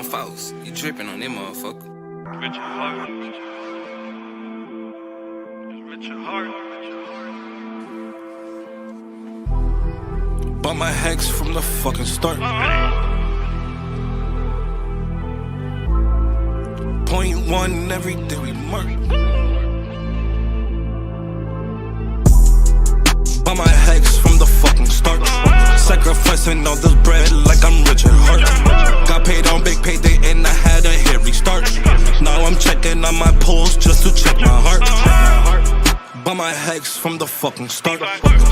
damn false. You tripping on them motherfucker. Richard Heart. Richard Heart. Bought my hex from the fucking start. Point one every day we murk. Bought my hex from the fucking start. Sacrificing all this bread like I'm Richard Heart. Got paid on big payday and I had a hit restart. Now I'm checking on my pulse just to check my heart. Bought my hex from the fucking start.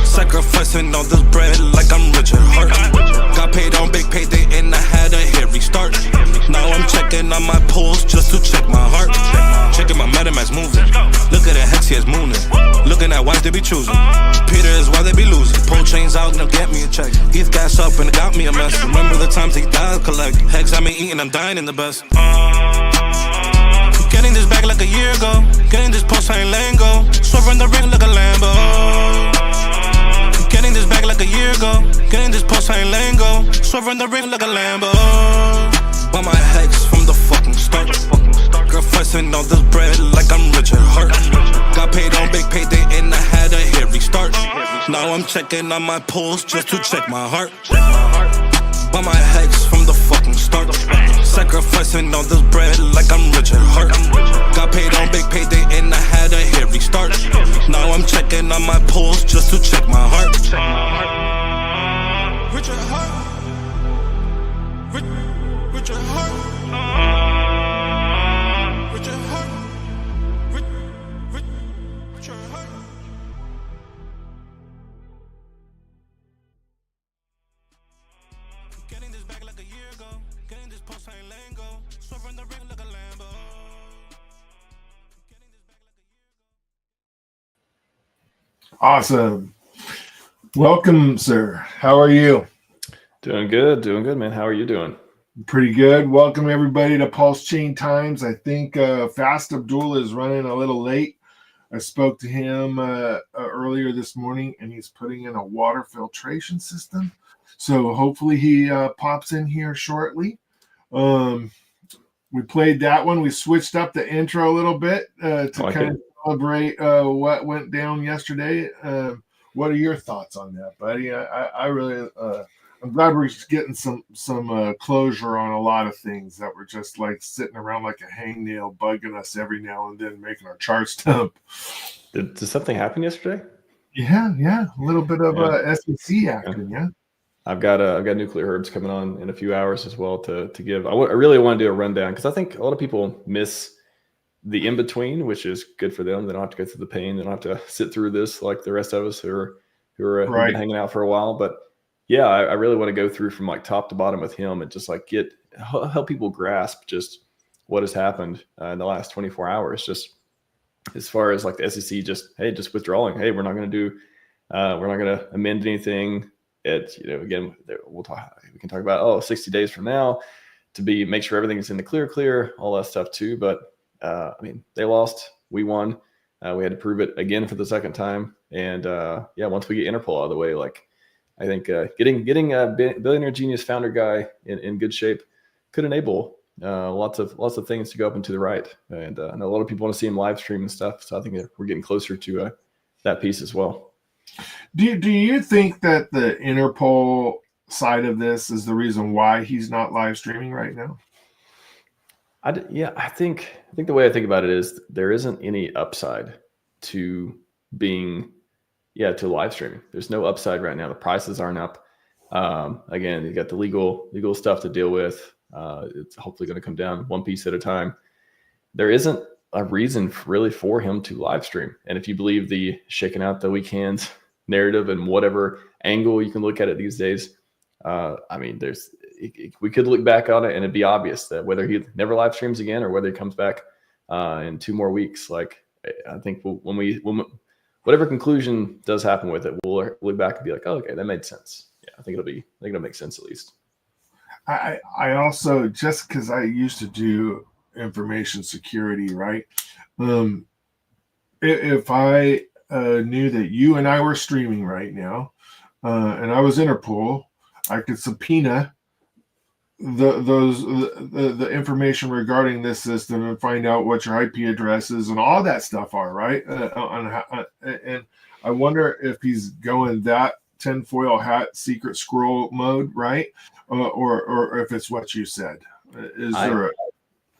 Sacrificing all this bread like I'm Richard Heart. Got paid on big payday and I had a hit restart. Now I'm checking on my pulse just to check my heart. Checking my MetaMask moving. Look at the hex, he is mooning. Looking at wives they be choosing. Peter is why they be losing. PulseChain's out, now get me a check. He's gas up and it got me a mess. Remember the times he died collect. Hex I been eating, I'm dying in the best. Getting this back like a year ago. Getting this PulseChain lingo. Swerving the ring like a Lambo. Getting this back like a year ago. Getting this PulseChain lingo. Swerving the ring like a Lambo. Bought my hex from the fucking start. Sacrificing all this bread like I'm Richard Heart. Got paid on big payday and I had a hit restart. Now I'm checking on my pulse just to check my heart. Bought my hex from the fucking start. Sacrificing all this bread like I'm Richard Heart. Got paid on big payday and I had a hit restart. Now I'm checking on my pulse just to check my heart. Richard Heart. Richard Heart. Richard Heart. Richard Heart. Getting this back like a year ago. Getting this PulseChain lingo. Swerving the ring like a Lambo. Awesome. Welcome, sir. How are you? Doing good, man. How are you doing? Pretty good. Welcome, everybody, to PulseChain Times. I think Fast Abdoul is running a little late. I spoke to him earlier this morning, and he's putting in a water filtration system. So hopefully he pops in here shortly. We played that one. We switched up the intro a little bit to kind of celebrate what went down yesterday. What are your thoughts on that, buddy? I really, I'm glad we're getting some closure on a lot of things that were just like sitting around like a hangnail, bugging us every now and then, making our charts dump. Did something happen yesterday? Yeah, a little bit of SEC action, yeah. I've got Nuclear Herbs coming on in a few hours as well to give. I really want to do a rundown because I think a lot of people miss the in between, which is good for them. They don't have to go through the pain. They don't have to sit through this like the rest of us who've been hanging out for a while. But yeah, I really want to go through from like top to bottom with him and just like help people grasp just what has happened in the last 24 hours. Just as far as like the SEC, just withdrawing. Hey, we're not going to amend anything. Again, we can talk about 60 days from now to make sure everything's in the clear, all that stuff too. But I mean, they lost, we won. We had to prove it again for the second time. And once we get Interpol out of the way, like I think getting a billionaire genius founder guy in good shape could enable lots of things to go up and to the right. And I know a lot of people want to see him live stream and stuff. So I think we're getting closer to that piece as well. Do you think that the Interpol side of this is the reason why he's not live streaming right now? I think the way I think about it is there isn't any upside to being to live streaming. There's no upside right now. The prices aren't up. Again, you got the legal stuff to deal with. It's hopefully going to come down one piece at a time. There isn't a reason really for him to live stream. And if you believe the shaking out the weak hands narrative and whatever angle you can look at it these days, I mean, we could look back on it and it'd be obvious that whether he never live streams again or whether he comes back in 2 more weeks, like I think when whatever conclusion does happen with it, we'll look back and be like, oh, okay, that made sense. Yeah, I think it'll make sense at least. I also, just because I used to do information security, right? If I knew that you and I were streaming right now, and I was Interpol, I could subpoena the information regarding this system and find out what your IP addresses and all that stuff are, right? And I wonder if he's going that tinfoil hat secret scroll mode, right? Or if it's what you said. Is there a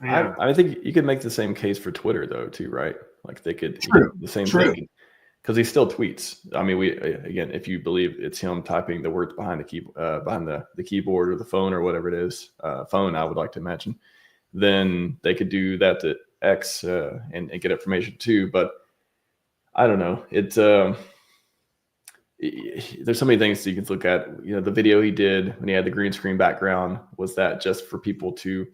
yeah. I think you could make the same case for Twitter though too, right? Like they could the same thing because he still tweets. I mean, again, if you believe it's him typing the words behind the keyboard or the phone or whatever it is, phone, I would like to imagine, then they could do that to X and get information too. But I don't know. It's there's so many things you can look at. You know, the video he did when he had the green screen background, was that just for people to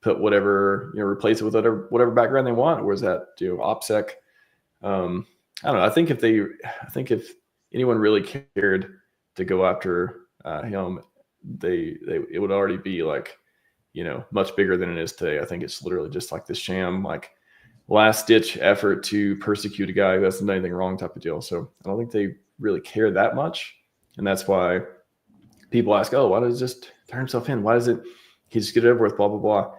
put whatever, replace it with whatever background they want, or is that OPSEC? I don't know. I think if anyone really cared to go after him, it would already be like, much bigger than it is today. I think it's literally just like this sham, like last ditch effort to persecute a guy who hasn't done anything wrong type of deal. So I don't think they really care that much, and that's why people ask, "Oh, why does he just turn himself in? Why does he just get it over with?" Blah blah blah.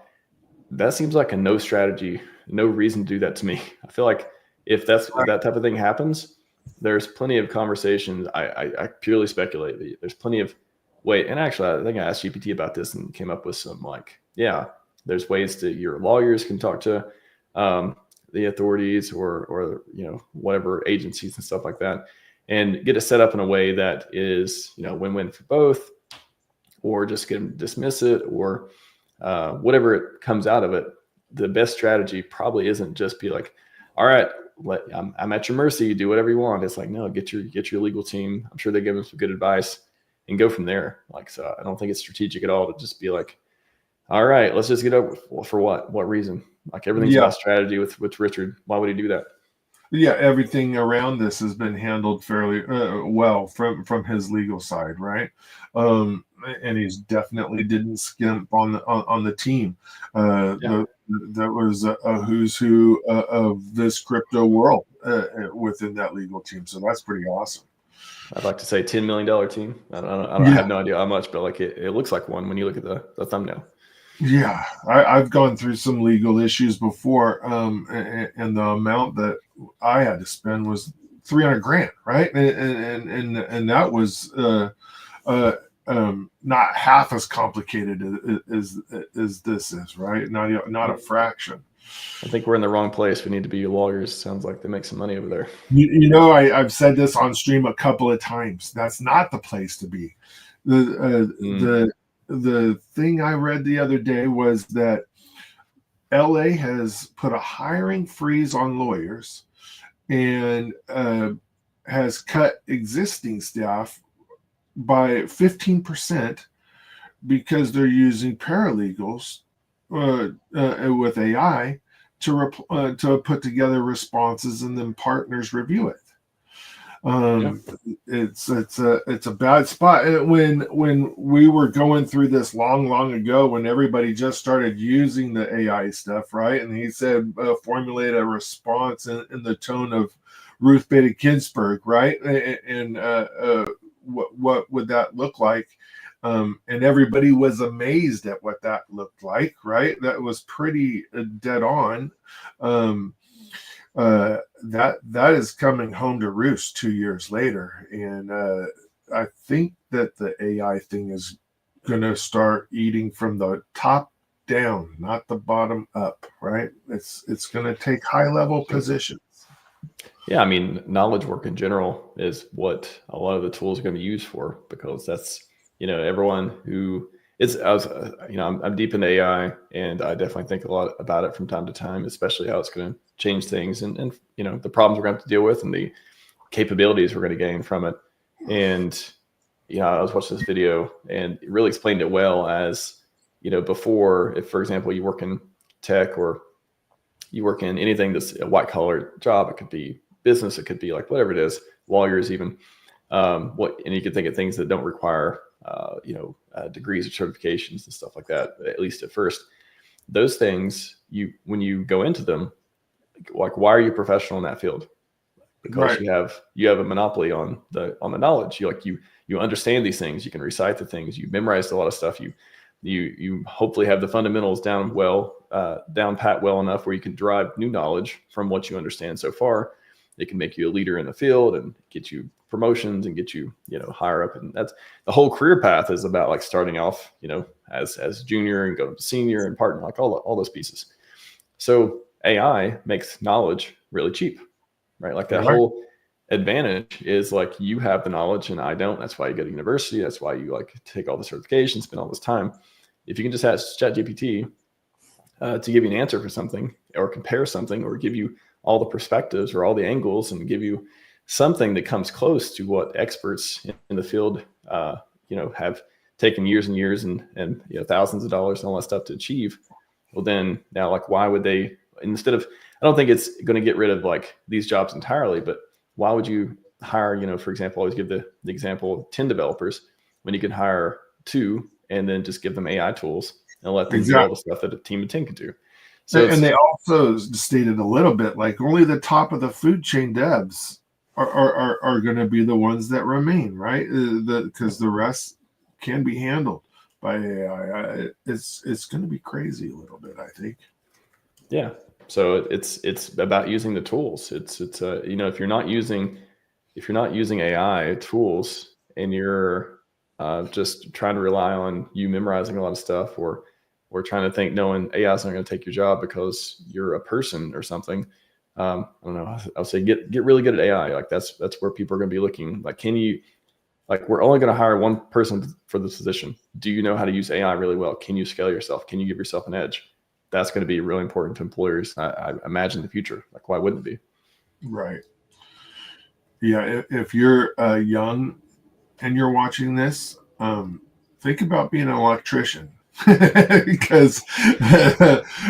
That seems like a no strategy, no reason to do that to me. I feel like if that type of thing happens, there's plenty of conversations. I purely speculate. There's plenty of and actually, I think I asked GPT about this and came up with some there's ways that your lawyers can talk to the authorities or whatever agencies and stuff like that, and get it set up in a way that is win-win for both, or just get them to dismiss it, or whatever it comes out of it. The best strategy probably isn't just be like, all right, I'm at your mercy, do whatever you want. It's like, no, get your legal team. I'm sure they give them some good advice and go from there. So I don't think it's strategic at all to just be like, all right, let's just get over. Well, for what reason? Like everything's about strategy with Richard. Why would he do that? Yeah, everything around this has been handled fairly well from his legal side, right? And he's definitely didn't skimp on the team. That was a who's who of this crypto world within that legal team. So that's pretty awesome. I'd like to say $10 million team. I have no idea how much, but like it looks like one when you look at the thumbnail. Yeah, I've gone through some legal issues before, and the amount that I had to spend was $300,000, right? And that was not half as complicated as this is, right? Not a fraction. I think we're in the wrong place. We need to be lawyers. Sounds like they make some money over there. I've said this on stream a couple of times. That's not the place to be. The thing I read the other day was that LA has put a hiring freeze on lawyers and has cut existing staff by 15% because they're using paralegals with AI to put together responses, and then partners review it. It's a bad spot. When we were going through this long ago, when everybody just started using the AI stuff, right? And he said formulate a response in the tone of Ruth Bader Ginsburg, right? And what would that look like? And everybody was amazed at what that looked like, right? That was pretty dead on. That is coming home to roost 2 years later. And I think that the AI thing is going to start eating from the top down, not the bottom up, right? It's going to take high level positions. Yeah, I mean, knowledge work in general is what a lot of the tools are going to be used for, because that's, everyone who I'm deep into AI, and I definitely think a lot about it from time to time, especially how it's going to change things and the problems we're going to have to deal with and the capabilities we're going to gain from it. And, I was watching this video and it really explained it well as, before, if, for example, you work in tech or you work in anything that's a white collar job, it could be business, it could be like whatever it is, lawyers even, and you can think of things that don't require degrees or certifications and stuff like that, at least at first. Those things, when you go into them, like, why are you professional in that field? Because right. you have a monopoly on the knowledge. You understand these things, you can recite the things, you memorized a lot of stuff, you hopefully have the fundamentals down pat well enough where you can derive new knowledge from what you understand so far. It can make you a leader in the field and get you promotions and get you, higher up. And that's the whole career path is about like starting off, as junior and going to senior and partner, like all those pieces. So AI makes knowledge really cheap, right? Like that whole advantage is like you have the knowledge and I don't. That's why you go to university. That's why you like take all the certifications, spend all this time. If you can just ask ChatGPT to give you an answer for something or compare something or give you all the perspectives or all the angles and give you something that comes close to what experts in the field, have taken years and years and thousands of dollars and all that stuff to achieve. Well, then now, like, why would they, instead of, I don't think it's going to get rid of like these jobs entirely, but why would you hire, for example, I always give the example of 10 developers when you can hire 2 and then just give them AI tools and let them do all the stuff that a team of 10 could do. So and they also stated a little bit like only the top of the food chain devs are going to be the ones that remain, right? Because the rest can be handled by AI. It's going to be crazy a little bit, I think. Yeah. So it's about using the tools. It's if you're not using AI tools and you're just trying to rely on you memorizing a lot of stuff or trying to think knowing AI is not going to take your job because you're a person or something. I don't know. I'll say get really good at AI. Like that's where people are going to be looking. Like, we're only going to hire one person for this position. Do you know how to use AI really well? Can you scale yourself? Can you give yourself an edge? That's going to be really important to employers. I imagine the future. Like, why wouldn't it be? Right. Yeah. If you're young and you're watching this, think about being an electrician because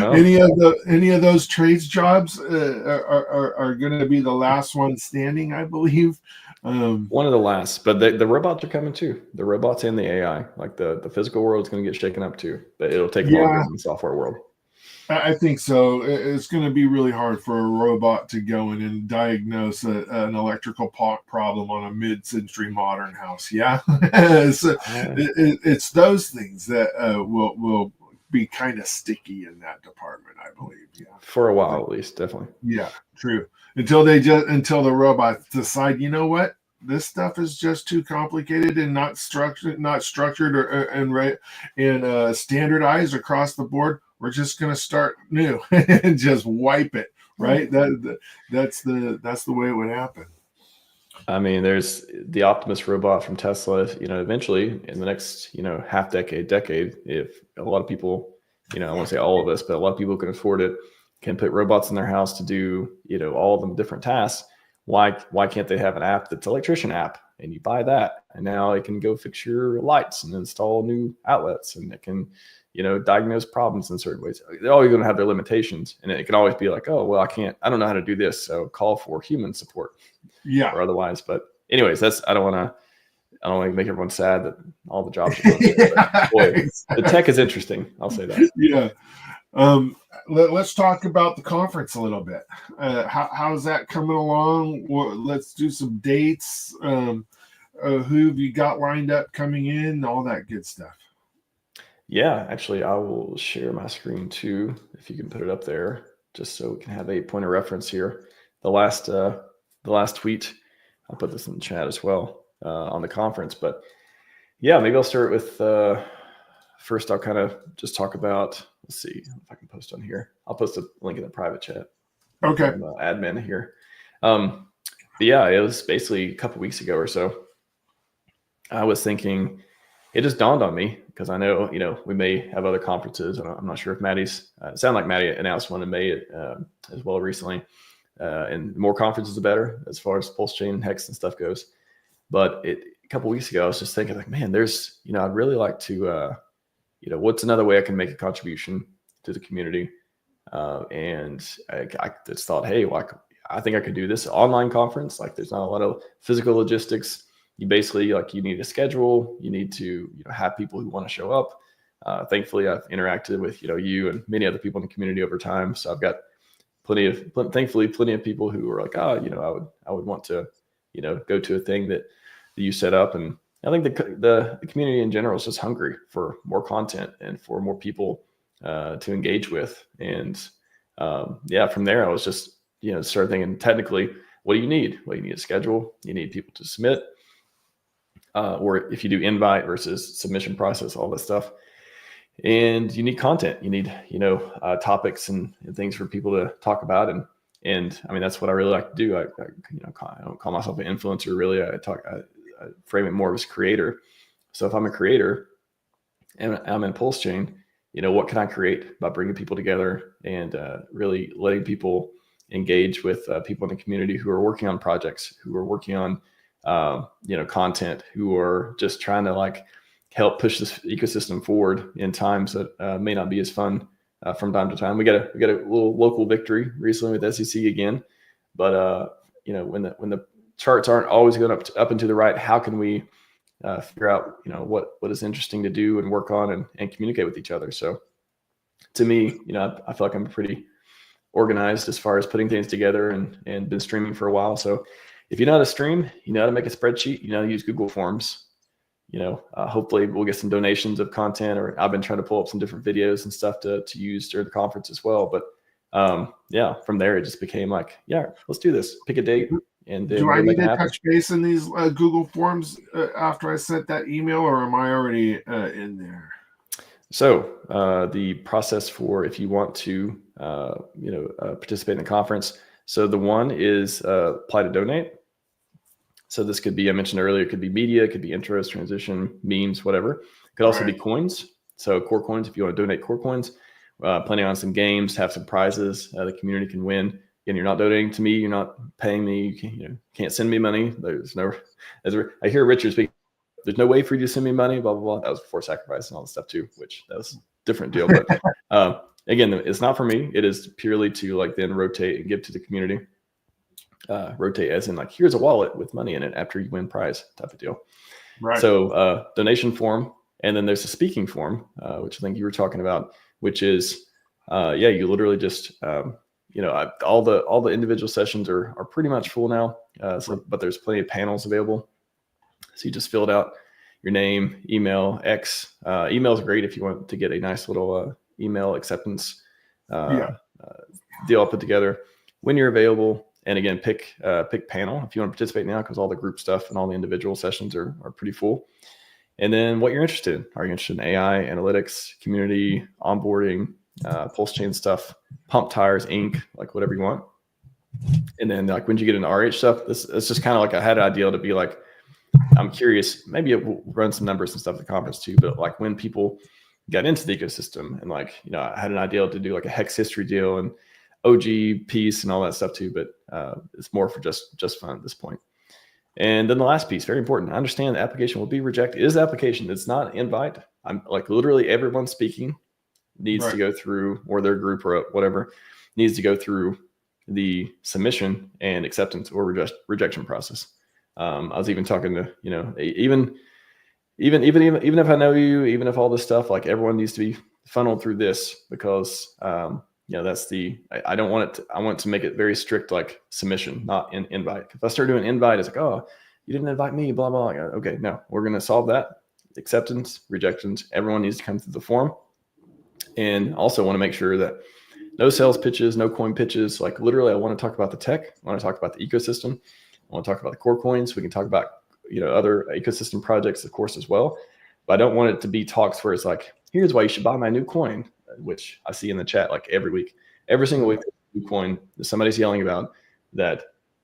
any of those trades jobs are going to be the last one standing, I believe. One of the last, but the robots are coming too. The robots and the AI, like the physical world is going to get shaken up too, but it'll take longer than the software world. I think so. It's going to be really hard for a robot to go in and diagnose an electrical problem on a mid-century modern house. Yeah, it's those things that will be kind of sticky in that department, I believe. Yeah, for a while at least, definitely. Yeah, true. Until the robots decide, you know what, this stuff is just too complicated and not structured and standardized across the board. We're just going to start new and just wipe it, right? That's the way it would happen. I mean, there's the Optimus robot from Tesla. Eventually, in the next half decade, if a lot of people, I won't say all of us, but a lot of people can afford it, can put robots in their house to do all of the different tasks. Why can't they have an app that's an electrician app, and you buy that, and now it can go fix your lights and install new outlets, and it can diagnose problems in certain ways. They're always going to have their limitations, and it can always be like, oh, well, I don't know how to do this, so call for human support. Yeah. Or otherwise. But anyways, I don't want to make everyone sad that all the jobs are gone. Boy, the tech is interesting. I'll say that. Yeah. Let's talk about the conference a little bit. How's that coming along? Let's do some dates. Who have you got lined up coming in? All that good stuff. Yeah, actually, I will share my screen too, if you can put it up there, just so we can have a point of reference here. The last tweet, I'll put this in the chat as well on the conference. But yeah, maybe I'll start with first. I'll kind of just talk about. Let's see if I can post on here. I'll post a link in the private chat. Okay. I'm admin here. But yeah, it was basically a couple weeks ago or so. I was thinking. It just dawned on me because I know, we may have other conferences. I'm not sure if Maddie's, it sounded like Maddie announced one in May as well recently. And the more conferences, the better as far as PulseChain and Hex and stuff goes. But a couple weeks ago, I was just thinking like, man, there's, I'd really like to, what's another way I can make a contribution to the community? And I just thought, hey, I think I could do this online conference. Like there's not a lot of physical logistics. You basically you need a schedule. You need to have people who want to show up. Thankfully, I've interacted with you and many other people in the community over time. So I've got plenty of people who are like, I would want to go to a thing that you set up, and I think the community in general is just hungry for more content and for more people to engage with. And from there, I was just, started thinking technically, what do you need? Well, you need a schedule. You need people to submit. Or if you do invite versus submission process, all this stuff. And you need content. You need, topics and things for people to talk about. And I mean, that's what I really like to do. I don't call myself an influencer, really. I frame it more as creator. So if I'm a creator and I'm in PulseChain, what can I create by bringing people together and really letting people engage with people in the community who are working on projects, who are working on, content, who are just trying to help push this ecosystem forward in times that may not be as fun from time to time. We got a little local victory recently with SEC again, but when the charts aren't always going up and to the right, how can we figure out what is interesting to do and work on and communicate with each other? So to me, I feel like I'm pretty organized as far as putting things together and been streaming for a while. So if you know how to stream, you know how to make a spreadsheet, you know how to use Google Forms. Hopefully we'll get some donations of content, or I've been trying to pull up some different videos and stuff to use during the conference as well. But from there, it just became let's do this, pick a date. And then do I need to touch base in these Google Forms after I sent that email, or am I already in there? So the process for if you want to, participate in the conference. So the one is apply to donate. So this could be, I mentioned earlier, it could be media, it could be intros, transition, memes, whatever. It could also be coins. So core coins, if you want to donate core coins, planning on some games, have some prizes the community can win. And you're not donating to me, you're not paying me, you can't send me money. There's no, I hear Richard speak, there's no way for you to send me money, blah, blah, blah. That was before sacrifice and all this stuff too, which that was a different deal. But again, it's not for me. It is purely to then rotate and give to the community. Rotate as in here's a wallet with money in it after you win prize type of deal. Right. So donation form, and then there's a speaking form, which I think you were talking about, which is you literally just all the individual sessions are pretty much full now. But there's plenty of panels available. So you just filled out your name, email, X. Email is great if you want to get a nice little email acceptance deal put together when you're available. And again, pick panel if you want to participate now, because all the group stuff and all the individual sessions are pretty full. And then what you're interested in. Are you interested in AI, analytics, community, onboarding, PulseChain stuff, pump tires, ink, whatever you want. And then when you get into RH stuff, it's just kind of I had an idea to be I'm curious, maybe it will run some numbers and stuff at the conference too, but when people got into the ecosystem and I had an idea to do a hex history deal and OG piece and all that stuff too, but it's more for just fun at this point. And then the last piece, very important, I understand the application will be rejected. It is the application. It's not an invite. I'm literally everyone speaking needs to go through, or their group or whatever needs to go through the submission and acceptance or rejection process. I was even talking to, even if I know you, even if all this stuff, everyone needs to be funneled through this, because that's I don't want it I want to make it very strict, submission, not an invite. If I start doing invite, it's oh, you didn't invite me, blah, blah, blah. Okay, no, we're going to solve that. Acceptance, rejections, everyone needs to come through the form. And also want to make sure that no sales pitches, no coin pitches. Literally, I want to talk about the tech. I want to talk about the ecosystem. I want to talk about the core coins. We can talk about, other ecosystem projects, of course, as well. But I don't want it to be talks where it's here's why you should buy my new coin, which I see in the chat every week. Every single week, new coin somebody's yelling about that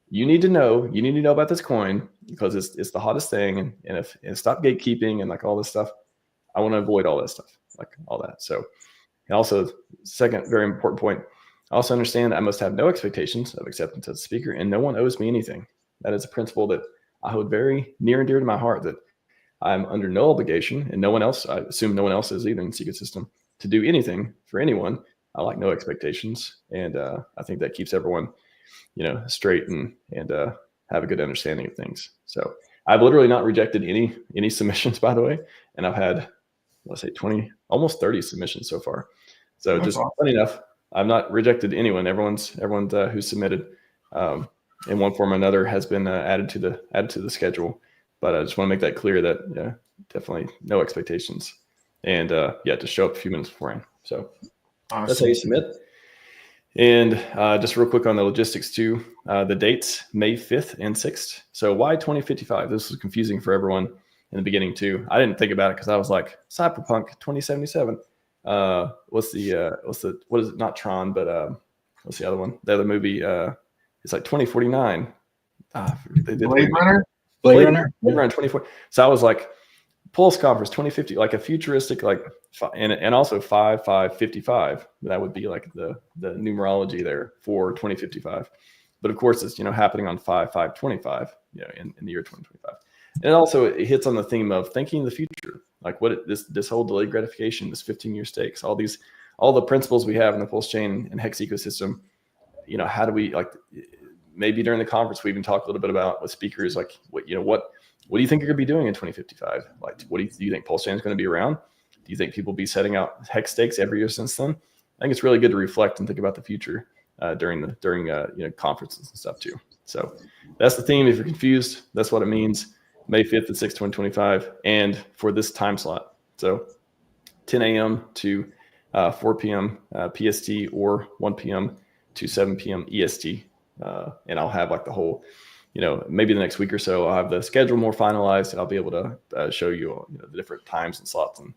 you need to know about this coin because it's the hottest thing. And stop gatekeeping and all this stuff. I want to avoid all that stuff, all that. So, and also, second very important point, I also understand I must have no expectations of acceptance as a speaker, and no one owes me anything. That is a principle that I hold very near and dear to my heart, that I'm under no obligation, and no one else, I assume no one else is either in the ecosystem, to do anything for anyone. I like no expectations. And I think that keeps everyone, straight and have a good understanding of things. So I've literally not rejected any submissions, by the way. And I've had, let's say 20, almost 30 submissions so far. So that's just awesome. Funny enough, I've not rejected anyone. Everyone who's submitted in one form or another has been added to the schedule. But I just want to make that clear that definitely no expectations, and to show up a few minutes beforehand. So Awesome. That's how you submit. And just real quick on the logistics too, the dates, May 5th and 6th. So why 2055? This was confusing for everyone in the beginning too. I didn't think about it because I was like, Cyberpunk 2077. What is it? Not Tron, but what's the other one? The other movie, it's like 2049. They did Blade Runner? Blade Runner 24. So I was like, Pulse Conference 2050, like a futuristic, like, and also 5555. That would be like the numerology there for 2055. But of course, it's happening on 5525, in the year 2025. And it hits on the theme of thinking the future, like this whole delayed gratification, this 15-year stakes, all the principles we have in the PulseChain and Hex ecosystem. How do we, like, maybe during the conference we even talk a little bit about with speakers, like what do you think you're going to be doing in 2055? Like, do you think PulseChain is going to be around? Do you think people will be setting out hex stakes every year since then? I think it's really good to reflect and think about the future during conferences and stuff too. So that's the theme. If you're confused, that's what it means. May 5th and 6th, 2025, and for this time slot. So 10 a.m. to 4 p.m. PST or 1 p.m. to 7 p.m. EST. And I'll have like the whole, maybe the next week or so, I'll have the schedule more finalized, and I'll be able to show you, the different times and slots and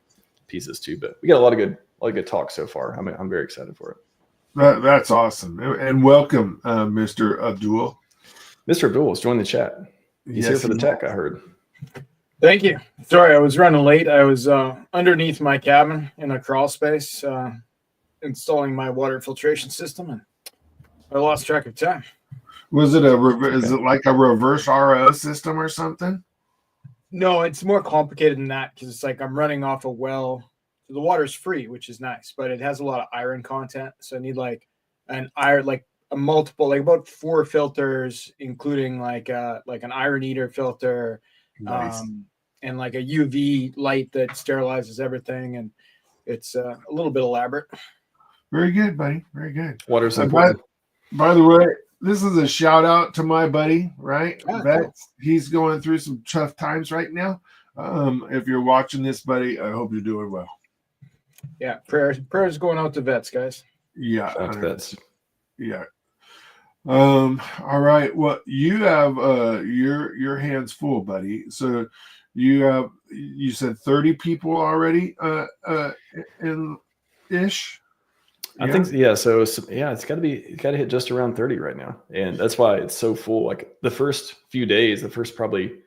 pieces too. But we got a lot of good talk so far. I'm very excited for it. That's awesome. And welcome, Mr. Abdoul. Mr. Abdoul has joined the chat. He's here for the tech, I heard. Thank you. Sorry, I was running late. I was underneath my cabin in a crawl space, installing my water filtration system, and I lost track of time. Was it is it like a reverse RO system or something? No, it's more complicated than that, because it's like I'm running off a well. The water's free, which is nice, but it has a lot of iron content. So I need like an iron, like a multiple, like about 4 filters, including like an iron eater filter, Nice. and like a UV light that sterilizes everything. And it's a little bit elaborate. Very good, buddy. Very good. Water's important. By the way, this is a shout out to my buddy, right? Oh, Vets. He's going through some tough times right now. If you're watching this, buddy, I hope you're doing well. Yeah, prayers going out to vets, guys. Yeah, Shout out to vets. yeah. All right. Well, you have your hands full, buddy. So you said 30 people already in ish. I think, so it's got to hit just around 30 right now. And that's why it's so full. Like the first few days, the first probably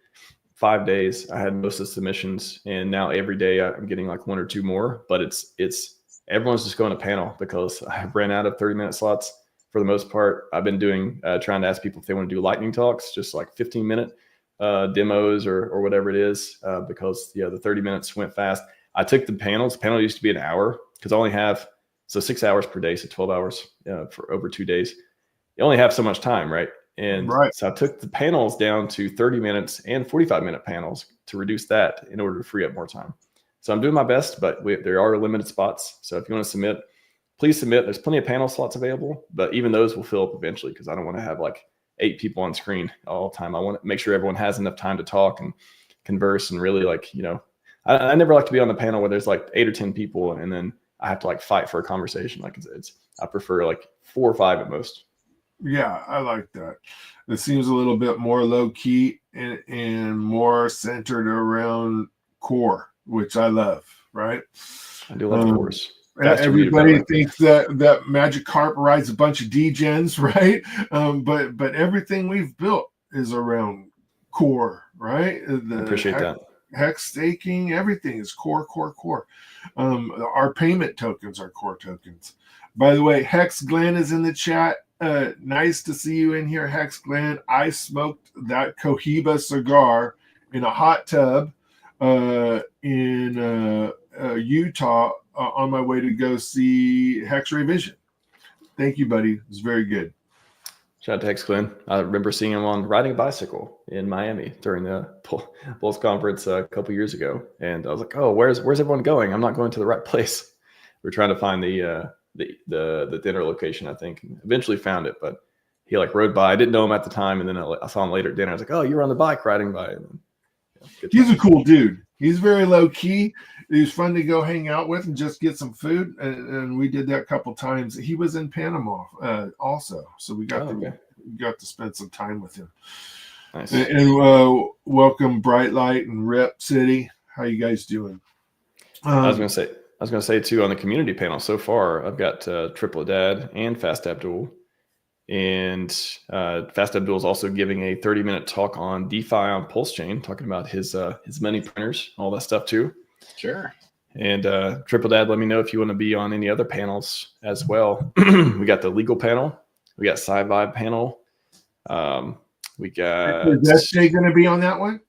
5 days, I had most of the submissions, and now every day I'm getting like 1 or 2 more, but it's everyone's just going to panel because I ran out of 30-minute slots for the most part. I've been doing, trying to ask people if they want to do lightning talks, just like 15-minute demos or whatever it is, because the 30 minutes went fast. I took the panels. The panel used to be an hour because I only have, 6 hours per day, so 12 hours for over 2 days. You only have so much time, right? And so I took the panels down to 30 minutes and 45-minute panels to reduce that in order to free up more time. So I'm doing my best, but there are limited spots. So if you want to submit, please submit. There's plenty of panel slots available, but even those will fill up eventually because I don't want to have like 8 people on screen all the time. I want to make sure everyone has enough time to talk and converse and really I never like to be on the panel where there's like 8 or 10 people and then I have to like fight for a conversation. Like I prefer like 4 or 5 at most. Yeah, I like that. It seems a little bit more low key and more centered around core, which I love. Right? I do love the course. Everybody thinks that Magic Carp rides a bunch of degens, right? But everything we've built is around core, right? I appreciate that. Hex staking, everything is core. Our payment tokens are core tokens. By the way, Hex Glenn is in the chat. Nice to see you in here, Hex Glenn. I smoked that Cohiba cigar in a hot tub in Utah on my way to go see Hex Ray Vision. Thank you, buddy. It was very good. Shout out to Hex Glenn. I remember seeing him on riding a bicycle in Miami during the Pulse conference a couple years ago. And I was like, oh, where's everyone going? I'm not going to the right place. We're trying to find the dinner location, I think. And eventually found it, but he like rode by. I didn't know him at the time. And then I saw him later at dinner. I was like, oh, you were on the bike riding by. And Good He's a times. cool dude. He's very low key. He's fun to go hang out with and just get some food. And we did that a couple times. He was in Panama also, so we got to spend some time with him. Nice. And welcome Bright Light and Rep City. How you guys doing? I was gonna say too, on the community panel so far, I've got TripletDad and Fast Abdoul, and Fast Abdoul is also giving a 30-minute talk on DeFi on PulseChain, talking about his money printers, all that stuff too. Sure. And TripletDad, let me know if you want to be on any other panels as well. We got the legal panel, we got Scivive panel, we got. Is SJ going to be on that one?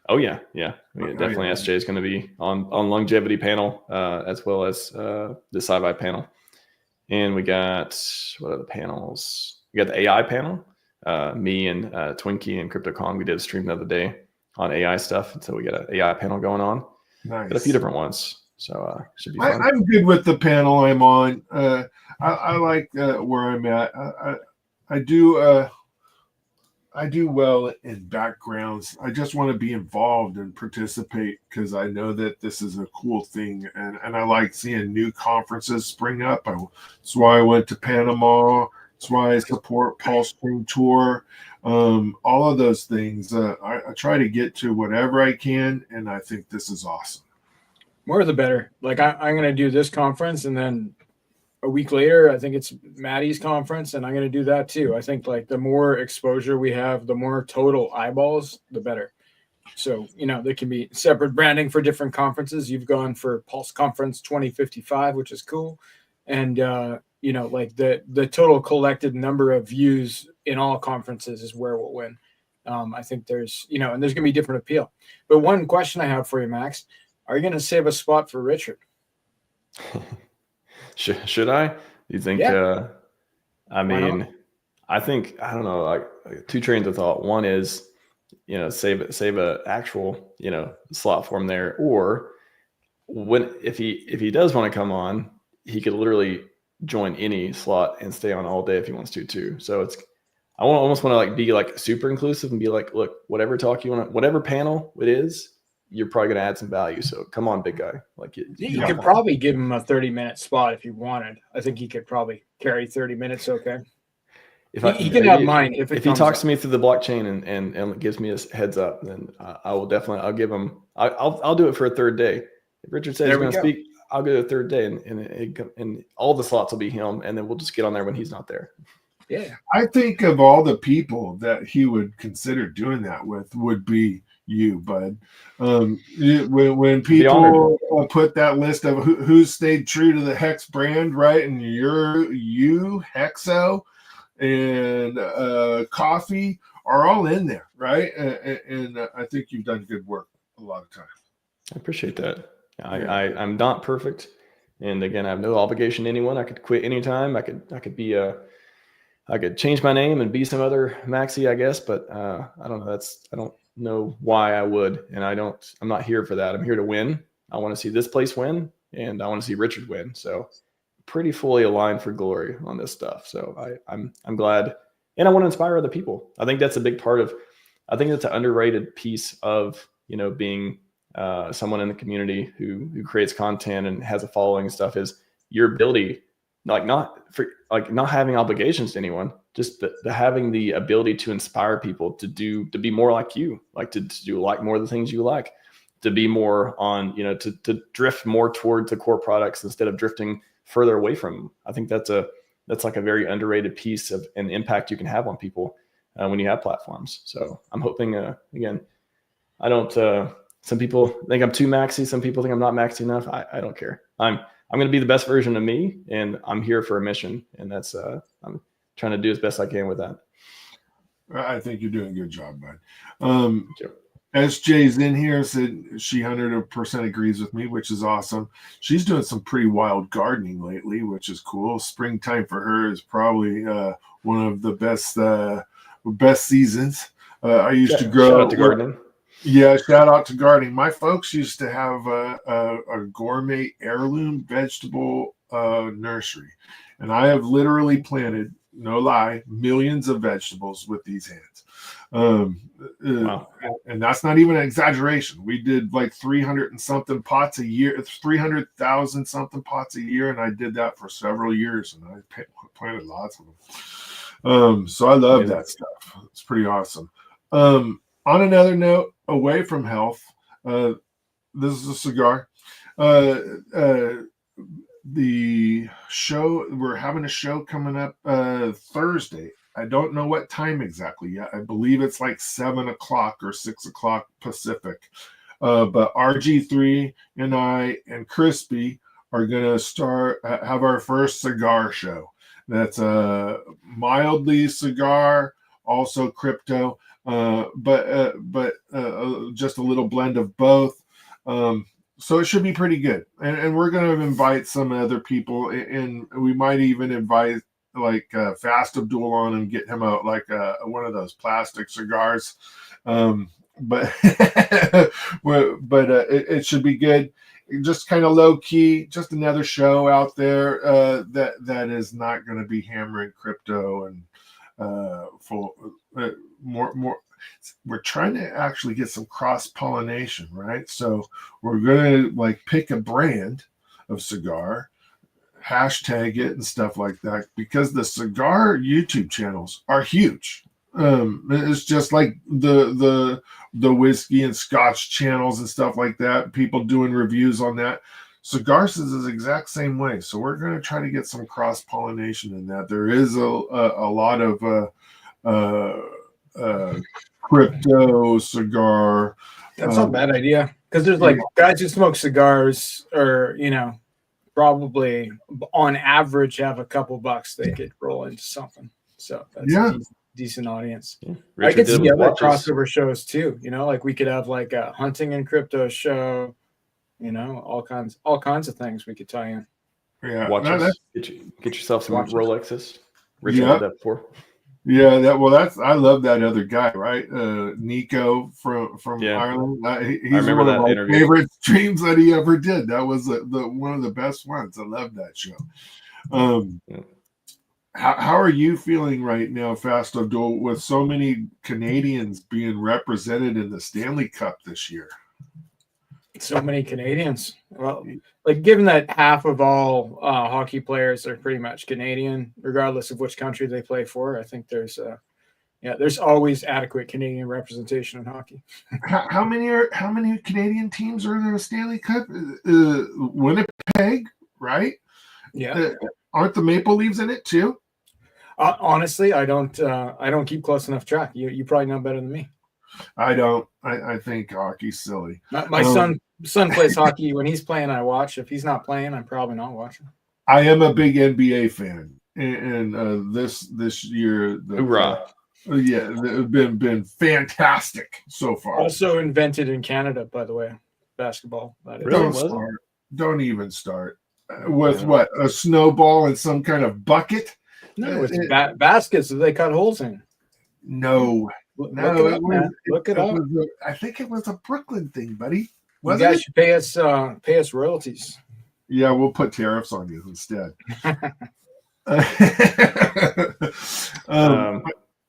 Oh yeah. Definitely. SJ is going to be on longevity panel as well as the Scivive panel, and we got what other panels? We got the AI panel. Me and Twinkie and CryptoCon, we did a stream the other day on AI stuff, and so we got an AI panel going on. Nice. Got a few different ones, so should be fun. I'm good with the panel I'm on. I like where I'm at. I do well in backgrounds. I just want to be involved and participate because I know that this is a cool thing, and I like seeing new conferences spring up. That's why I went to Panama. That's why I support PulseChain Tour. All of those things. I try to get to whatever I can, and I think this is awesome. More the better. Like I'm going to do this conference, and then a week later, I think it's Maddie's conference, and I'm going to do that too. I think like the more exposure we have, the more total eyeballs, the better. So, there can be separate branding for different conferences. You've gone for Pulse Conference 2055, which is cool. And, like the total collected number of views in all conferences is where we'll win. I think there's, and there's going to be different appeal. But one question I have for you, Max, are you going to save a spot for Richard? Should I? You think? Yeah. I mean, I think, I don't know, like two trains of thought. One is, save a actual, slot for him there, or if he does want to come on, he could literally join any slot and stay on all day if he wants to too. So I almost want to like be like super inclusive and be like, look, whatever talk you want, whatever panel it is, you're probably going to add some value. So come on, big guy. Like you could probably give him a 30-minute spot if you wanted. I think he could probably carry 30 minutes. Okay. He can have mine if he talks to me through the blockchain and gives me a heads up, then I will definitely, I'll give him, I'll do it for a third day. If Richard says he's going to speak, I'll go to a third day and all the slots will be him. And then we'll just get on there when he's not there. Yeah. I think of all the people that he would consider doing that with would be you, bud. When people put that list of who stayed true to the Hex brand, right? And you Hexo and Coffee are all in there, right? And I think you've done good work a lot of times. I appreciate that. I'm not perfect, and again, I have no obligation to anyone. I could quit anytime. I could be I could change my name and be some other Maxi, I guess, but I don't know. I don't know why I would, and I'm not here for that. I'm here to win. I want to see this place win, and I want to see Richard win. So pretty fully aligned for glory on this stuff. So I'm glad, and I want to inspire other people. I think that's a big part of. I think that's an underrated piece of being someone in the community who creates content and has a following and stuff, is your ability, not having obligations to anyone, just the having the ability to inspire people to be more like you, like to do more of the things you like, to be more on, to drift more towards the core products instead of drifting further away from them. I think that's like a very underrated piece of an impact you can have on people when you have platforms. So I'm hoping, again, I don't, some people think I'm too maxi. Some people think I'm not maxi enough. I don't care. I'm going to be the best version of me, and I'm here for a mission. And that's, I'm trying to do as best I can with that. I think you're doing a good job, bud. SJ's in here, said she 100% agrees with me, which is awesome. She's doing some pretty wild gardening lately, which is cool. Springtime for her is probably one of the best seasons. I used to grow. Shout out to gardening. Yeah, shout out to gardening. My folks used to have a gourmet heirloom vegetable nursery, and I have literally planted, no lie, millions of vegetables with these hands. Wow. And that's not even an exaggeration. We did like 300 and something pots a year. It's 300,000 something pots a year, and I did that for several years, and I planted lots of them. So I love that stuff. It's pretty awesome. On another note, away from health, this is a cigar. The show, we're having a show coming up Thursday. I don't know what time exactly yet. I believe it's like 7 o'clock or 6 o'clock Pacific. But RG3 and I and Crispy are going to have our first cigar show. That's a mildly cigar, also crypto, but just a little blend of both. So it should be pretty good. And we're going to invite some other people, and we might even invite like Fast Abdoul on and get him out like one of those plastic cigars. But it should be good. Just kind of low key, just another show out there that is not going to be hammering crypto and more. We're trying to actually get some cross pollination, right? So we're going to like pick a brand of cigar, hashtag it and stuff like that, because the cigar YouTube channels are huge. It's just like the whiskey and scotch channels and stuff like that. People doing reviews on that. Cigars is the exact same way. So we're going to try to get some cross pollination in that. There is a lot of crypto cigar. That's not a bad idea, because there's like guys who smoke cigars, or probably on average have a couple bucks they could roll into something. So that's a decent audience. Yeah. I could see other watches. crossover shows too. Like we could have like a hunting and crypto show. All kinds of things we could tie in. Yeah, Watches. Get yourself some Watches. Rolexes. Richard did that before. Yeah, I love that other guy, right? Nico from Ireland. He's remember one that of my interview. favorite streams that he ever did. That was one of the best ones. I love that show. How are you feeling right now, Fast Abdoul, with so many Canadians being represented in the Stanley Cup this year? So many Canadians. Well, like given that half of all hockey players are pretty much Canadian, regardless of which country they play for, I think there's always adequate Canadian representation in hockey. How many Canadian teams are in the Stanley Cup? Winnipeg, right? Yeah. Aren't the Maple Leafs in it too? Honestly, I don't keep close enough track. You probably know better than me. I don't. I think hockey's silly. My son plays hockey. When he's playing, I watch. If he's not playing, I'm probably not watching. I am a big NBA fan, and this year, Hoorah! It's been fantastic so far. Also invented in Canada, by the way, basketball. That is. Really? Don't even start with what, a snowball and some kind of bucket. No, it's baskets that they cut holes in. No. Look it up. I think it was a Brooklyn thing, buddy. You guys should pay us royalties. Yeah, we'll put tariffs on you instead.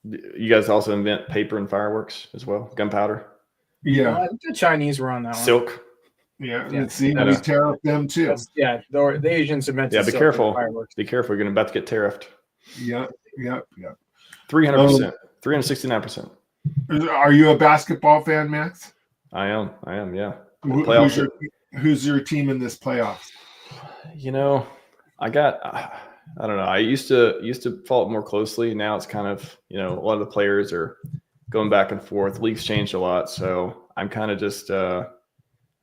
You guys also invent paper and fireworks as well, gunpowder. Yeah, the Chinese were on that one. Silk. Yeah, let's see. We tariff them too. The Asians invented. Yeah, be careful. Be careful. You're about to get tariffed. Yeah. 300%. 369%. Are you a basketball fan, Max? I am. Yeah. Who's your team in this playoffs? I don't know. I used to follow it more closely. Now it's kind of, a lot of the players are going back and forth. The league's changed a lot, so I'm kind of just I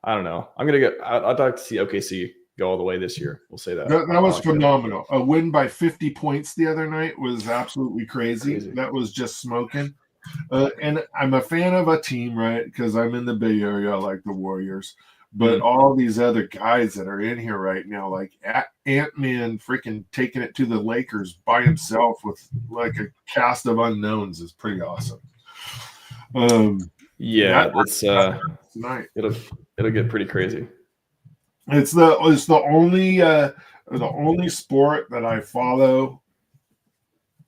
don't know. I'd like to see OKC go all the way this year. We'll say that. That was phenomenal. A win by 50 points the other night was absolutely crazy. That was just smoking. And I'm a fan of a team, right? Because I'm in the Bay Area, like the Warriors. But all these other guys that are in here right now, like Ant-Man freaking taking it to the Lakers by himself with like a cast of unknowns is pretty awesome. It's tonight. It'll get pretty crazy. It's the only sport that I follow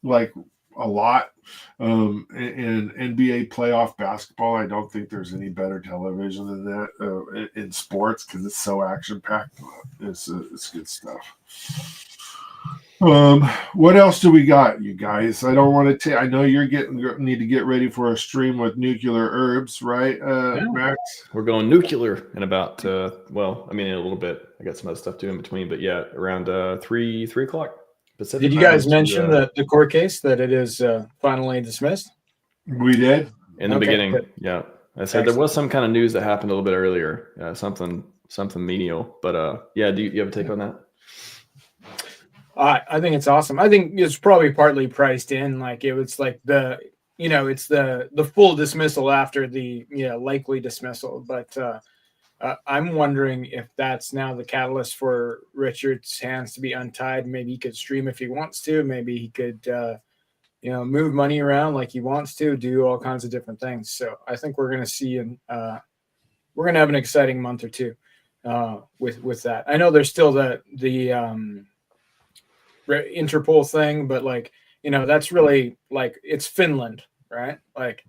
like a lot And NBA playoff basketball, I don't think there's any better television than that in sports because it's so action packed. It's good stuff. What else do we got, you guys? I don't want to. I know you're need to get ready for a stream with nuclear herbs, right, Max? We're going nuclear in about in a little bit. I got some other stuff to do in between, but yeah, around 3 o'clock Pacific. Did you guys mention the court case that it is finally dismissed? We did in the beginning. Good. Yeah, I said there was some kind of news that happened a little bit earlier, something menial, but yeah. Do you have a take on that? I think it's awesome. I think it's probably partly priced in. Like it was like it's the full dismissal after the likely dismissal. But I'm wondering if that's now the catalyst for Richard's hands to be untied. Maybe he could stream if he wants to. Maybe he could move money around like he wants to, do all kinds of different things. So I think we're going to see we're going to have an exciting month or two with that. I know there's still the Interpol thing, but that's really it's Finland, right? Like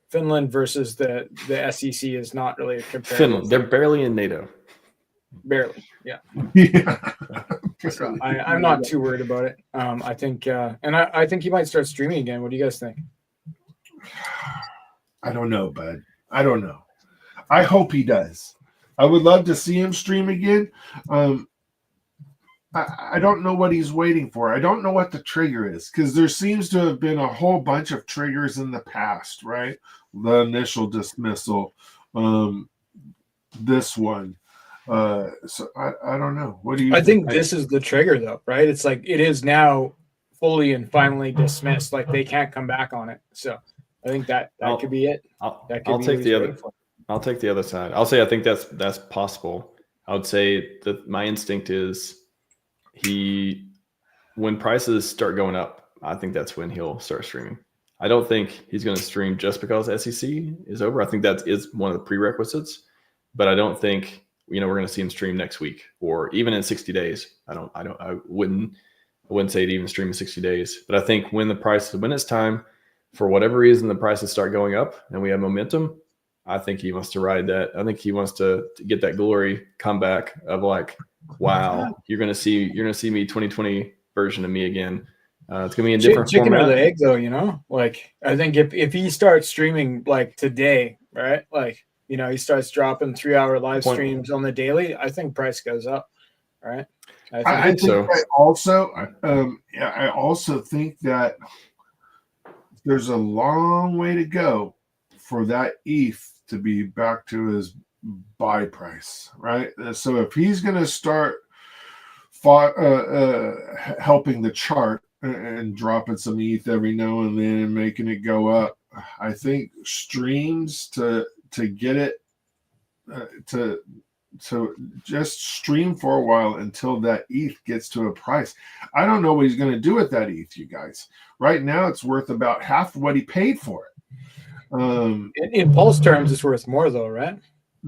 Finland versus the SEC is not really a comparison. Finland, they're barely in NATO. Barely, yeah. So I'm not too worried about it. I think, and I think he might start streaming again. What do you guys think? I don't know, bud. I don't know. I hope he does. I would love to see him stream again. I don't know what he's waiting for. I don't know what the trigger is because there seems to have been a whole bunch of triggers in the past, right? The initial dismissal, this one. So I don't know. What do you think this is the trigger though, right? It's like it is now fully and finally dismissed. Like they can't come back on it. So I think that could be it. I'll take the other. I'll take the other side. I'll say I think that's possible. I would say that my instinct is when prices start going up, I think that's when he'll start streaming. I don't think he's going to stream just because SEC is over. I think that is one of the prerequisites, but I don't think we're going to see him stream next week or even in 60 days. I wouldn't say to even stream in 60 days, but I think when it's time for whatever reason, the prices start going up and we have momentum, I think he wants to ride that. I think he wants to get that glory comeback of like, wow, you're gonna see me 2020 version of me again. It's gonna be a different chicken format. Or the egg, though. Like I think if he starts streaming like today, right? Like he starts dropping 3-hour live streams on the daily. I think price goes up, right? I think so. I also think that there's a long way to go for that ETH to be back to his buy price, right? So if he's going to start helping the chart and dropping some ETH every now and then and making it go up, I think streams to get it to just stream for a while until that ETH gets to a price. I don't know what he's going to do with that ETH, you guys. Right now, it's worth about half what he paid for it. In Pulse terms, it's worth more, though, right?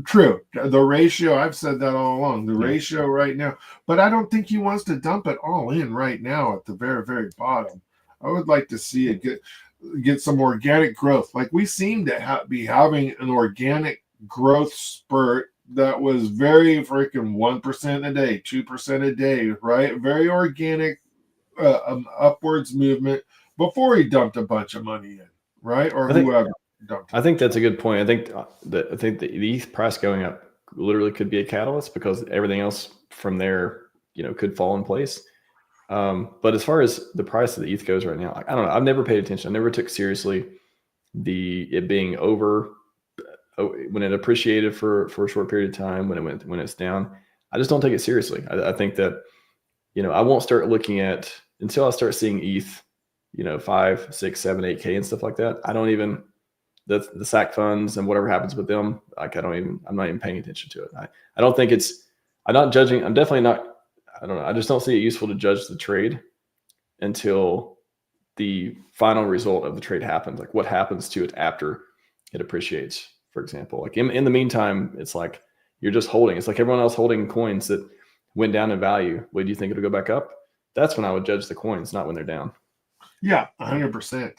True. The ratio, I've said that all along, the ratio right now. But I don't think he wants to dump it all in right now at the very, very bottom. I would like to see it get some organic growth. Like we seem to be having an organic growth spurt that was very freaking 1% a day, 2% a day, right? Very organic upwards movement before he dumped a bunch of money in, right? Or whoever. I think that's a good point. I think the ETH price going up literally could be a catalyst because everything else from there, could fall in place. But as far as the price of the ETH goes right now, I don't know. I've never paid attention. I never took seriously it being over when it appreciated for a short period of time. When it's down, I just don't take it seriously. I think that I won't start looking at until I start seeing ETH, 5, 6, 7, 8K and stuff like that. I don't even. The SAC funds and whatever happens with them, I'm not even paying attention to it. I don't think I'm not judging. I'm definitely not, I don't know. I just don't see it useful to judge the trade until the final result of the trade happens. Like what happens to it after it appreciates, for example. Like in the meantime, it's like, you're just holding. It's like everyone else holding coins that went down in value. What do you think it'll go back up? That's when I would judge the coins, not when they're down. Yeah, 100%.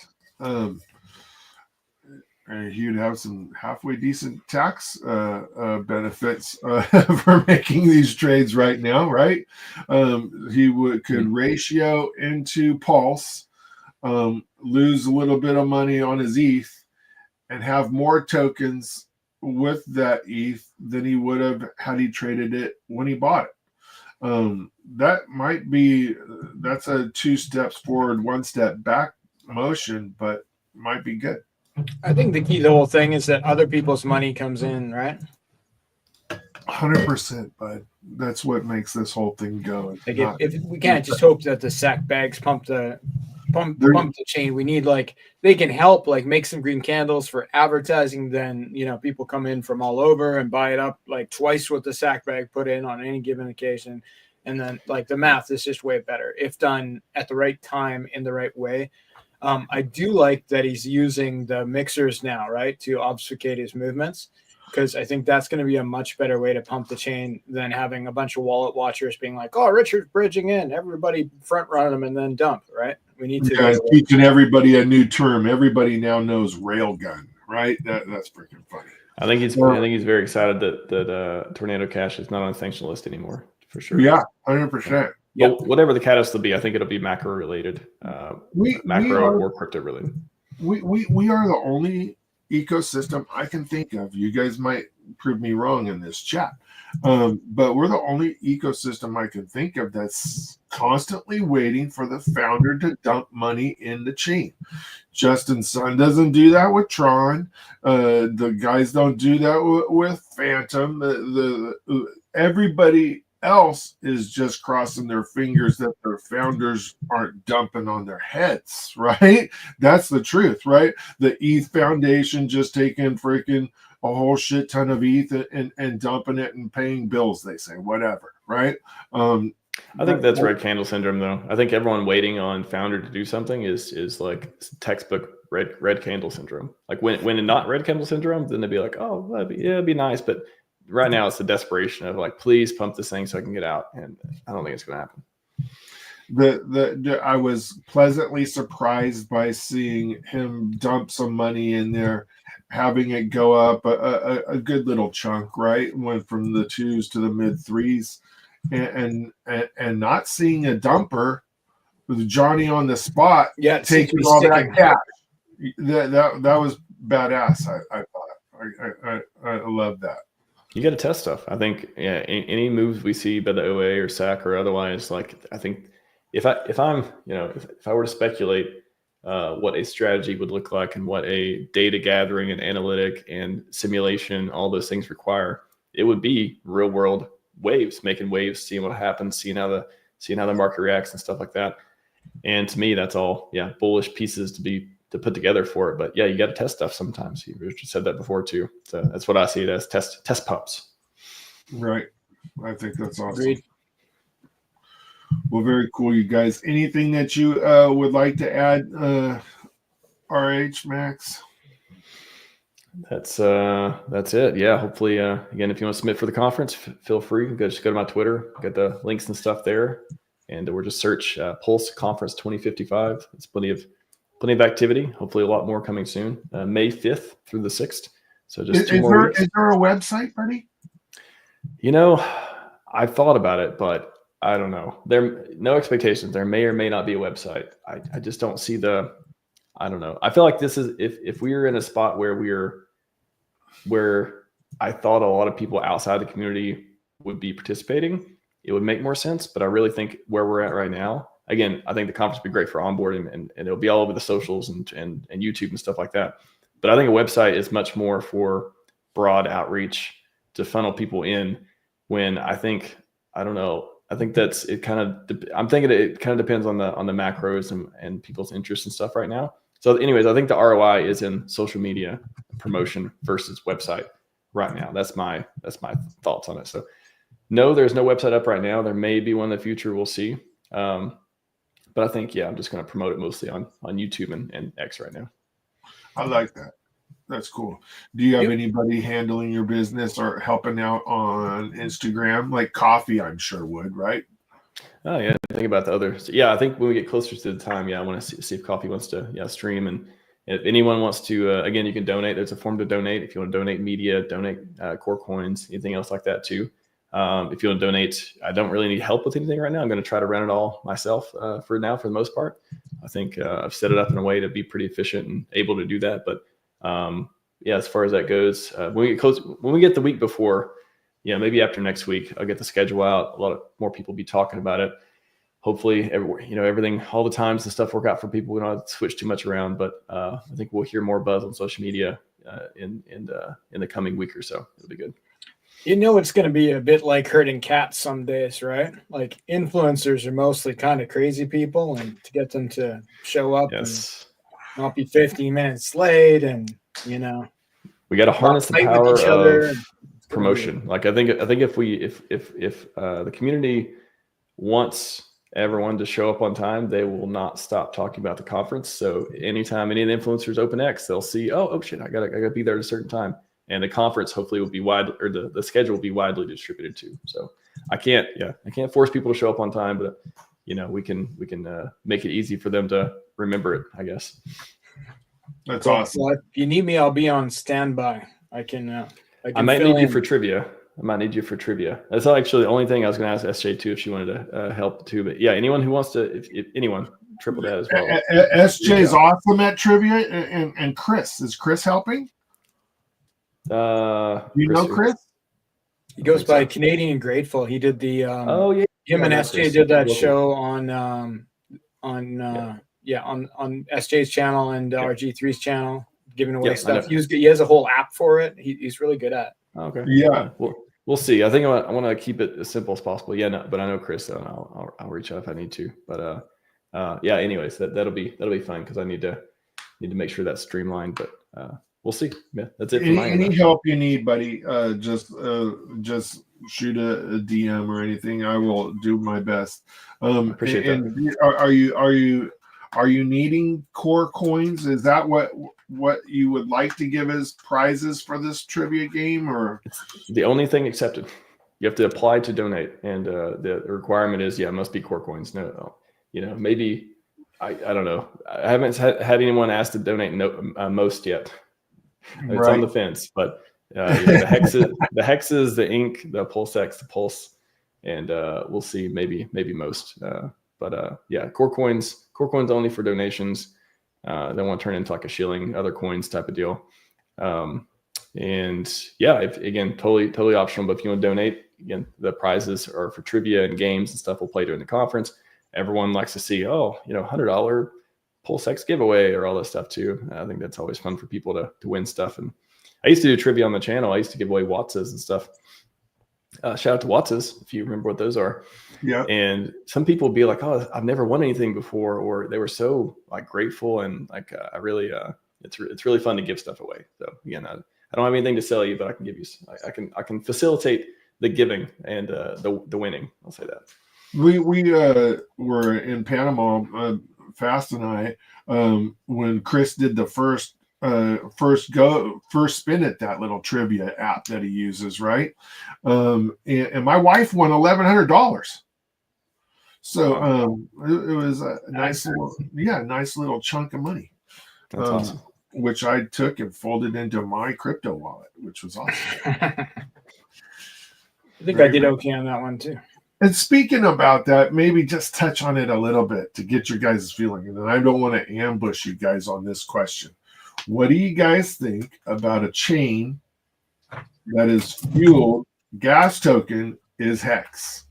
He'd have some halfway decent tax benefits for making these trades right now, right? Could ratio into Pulse, lose a little bit of money on his ETH, and have more tokens with that ETH than he would have had he traded it when he bought it. That's a 2 steps forward, 1 step back motion, but might be good. I think the key to the whole thing is that other people's money comes in, right? 100%, bud. That's what makes this whole thing go. Like if we can't just hope that the sack bags pump the chain. We need they can help make some green candles for advertising. Then people come in from all over and buy it up twice what the sack bag put in on any given occasion. And then the math is just way better if done at the right time in the right way. I do like that he's using the mixers now, right, to obfuscate his movements, because I think that's going to be a much better way to pump the chain than having a bunch of wallet watchers being like, "Oh, Richard's bridging in, everybody front run him and then dump." Right? We need to teaching everybody a new term. Everybody now knows railgun, right? That's freaking funny. I think he's very excited that Tornado Cash is not on the sanction list anymore, for sure. Yeah, 100%. But whatever the catalyst will be, I think it'll be macro related, or crypto related. We are the only ecosystem I can think of. You guys might prove me wrong in this chat, but we're the only ecosystem I can think of that's constantly waiting for the founder to dump money in the chain. Justin Sun doesn't do that with Tron. The guys don't do that with Phantom. Everybody else is just crossing their fingers that their founders aren't dumping on their heads, right? That's the truth, right? The ETH Foundation just taking freaking a whole shit ton of ETH and dumping it and paying bills, they say, whatever, right? I think that's red candle syndrome, though. I think everyone waiting on founder to do something is like textbook red candle syndrome. Like when not red candle syndrome, then they'd be like, oh, it'd be nice, but right now it's the desperation of please pump this thing so I can get out, and I don't think it's going to happen. I was pleasantly surprised by seeing him dump some money in there, having it go up a good little chunk, right? Went from the 2s to the mid 3s, and not seeing a dumper with Johnny on the spot, taking all that cash. That was badass. I thought I love that. You got to test stuff. I think any moves we see by the OA or SAC or otherwise, I think if I were to speculate what a strategy would look like and what a data gathering and analytic and simulation, all those things require, it would be real world waves, making waves, seeing what happens, seeing how the market reacts and stuff like that. And to me, that's all bullish pieces to put together for it. But you got to test stuff sometimes. Richard said that before too. So that's what I see it as, test pumps. Right. I think that's awesome. Agreed. Well, very cool, you guys. Anything that you would like to add, RHMax? That's it. Yeah. Hopefully, again, if you want to submit for the conference, feel free. Just go to my Twitter, get the links and stuff there. And we're just search Pulse Conference 2055. It's plenty of activity. Hopefully a lot more coming soon. May 5th through the 6th. So just 2 more weeks. Is there a website, buddy? I thought about it, but I don't know. There no expectations. There may or may not be a website. I just don't see I don't know. I feel like this is if we were in a spot where I thought a lot of people outside the community would be participating, it would make more sense. But I really think where we're at right now, again, I think the conference would be great for onboarding and it'll be all over the socials and YouTube and stuff like that. But I think a website is much more for broad outreach to funnel people in when I think that's it I'm thinking it kind of depends on the macros and people's interests and stuff right now. So anyways, I think the ROI is in social media promotion versus website right now. That's my thoughts on it. So no, there's no website up right now. There may be one in the future. We'll see. But I think, I'm just going to promote it mostly on YouTube and X right now. I like that. That's cool. Do you have anybody handling your business or helping out on Instagram? Like Coffee, I'm sure would, right? Oh, yeah. Think about the others. Yeah, I think when we get closer to the time, I want to see if Coffee wants to stream. And If anyone wants to, again, you can donate. There's a form to donate. If you want to donate media, donate core coins, anything else like that too. If you want to donate, I don't really need help with anything right now. I'm going to try to run it all myself for now, for the most part. I think I've set it up in a way to be pretty efficient and able to do that. But yeah, as far as that goes, when we get the week before, maybe after next week, I'll get the schedule out. A lot of more people will be talking about it. Hopefully, everything, all the times and stuff work out for people. We don't have to switch too much around, but I think we'll hear more buzz on social media in the coming week or so. It'll be good. It's going to be a bit like herding cats some days, right? Like influencers are mostly kind of crazy people, and to get them to show up and not be 15 minutes late, and we got to harness the power of promotion. Like I think if the community wants everyone to show up on time, they will not stop talking about the conference. So anytime any of the influencers open X, they'll see, oh shit, I gotta be there at a certain time. And the conference hopefully will be the schedule will be widely distributed too. So I can't force people to show up on time, but we can make it easy for them to remember it, I guess. That's awesome. Well, if you need me, I'll be on standby. I might need you for trivia. That's actually the only thing I was going to ask SJ too, if she wanted to help too. But yeah, anyone who wants to, if anyone, TripletDad as well. SJ's awesome at trivia, and Chris, is Chris helping? Chris? He goes by Canadian Grateful. He did the him and SJ did that show on SJ's channel and RG3's channel, giving away stuff. He has a whole app for it. He's really good at it. Okay. Yeah. We'll see. I think I want to keep it as simple as possible. Yeah, no, but I know Chris, so I'll reach out if I need to. But yeah. Anyways, that'll be fun because I need to make sure that's streamlined. But we'll see. Yeah, that's it. Any help you need, buddy? Just shoot a DM or anything. I will do my best. Appreciate that. And are you needing core coins? Is that what you would like to give as prizes for this trivia game, or it's the only thing accepted? You have to apply to donate, and the requirement is it must be core coins. No, maybe I don't know. I haven't had anyone ask to donate most yet. It's on the fence, but the hexes, the ink, the PulseX, the pulse, and we'll see. Maybe most. But yeah, core coins only for donations. They won't turn into like a shilling, other coins type of deal. And yeah, again, totally optional. But if you want to donate, again, the prizes are for trivia and games and stuff we'll play during the conference. Everyone likes to see, $100 PulseX giveaway or all this stuff too. I think that's always fun for people to win stuff. And I used to do trivia on the channel. I used to give away Wattses and stuff. Shout out to Wattses, if you remember what those are. Yeah. And some people would be like, oh, I've never won anything before, or they were so like grateful, and like I really it's really fun to give stuff away. So again, I don't have anything to sell you, but I can give you, I can facilitate the giving and the winning. I'll say that. We were in Panama, Fast and I, when Chris did the first spin at that little trivia app that he uses, right? And my wife won $1,100. So it was a nice little chunk of money. That's awesome. Which I took and folded into my crypto wallet, which was awesome. I think I did okay on that one too. And speaking about that, maybe just touch on it a little bit to get your guys' feeling. And then I don't want to ambush you guys on this question. What do you guys think about a chain that is fueled, gas token is Hex?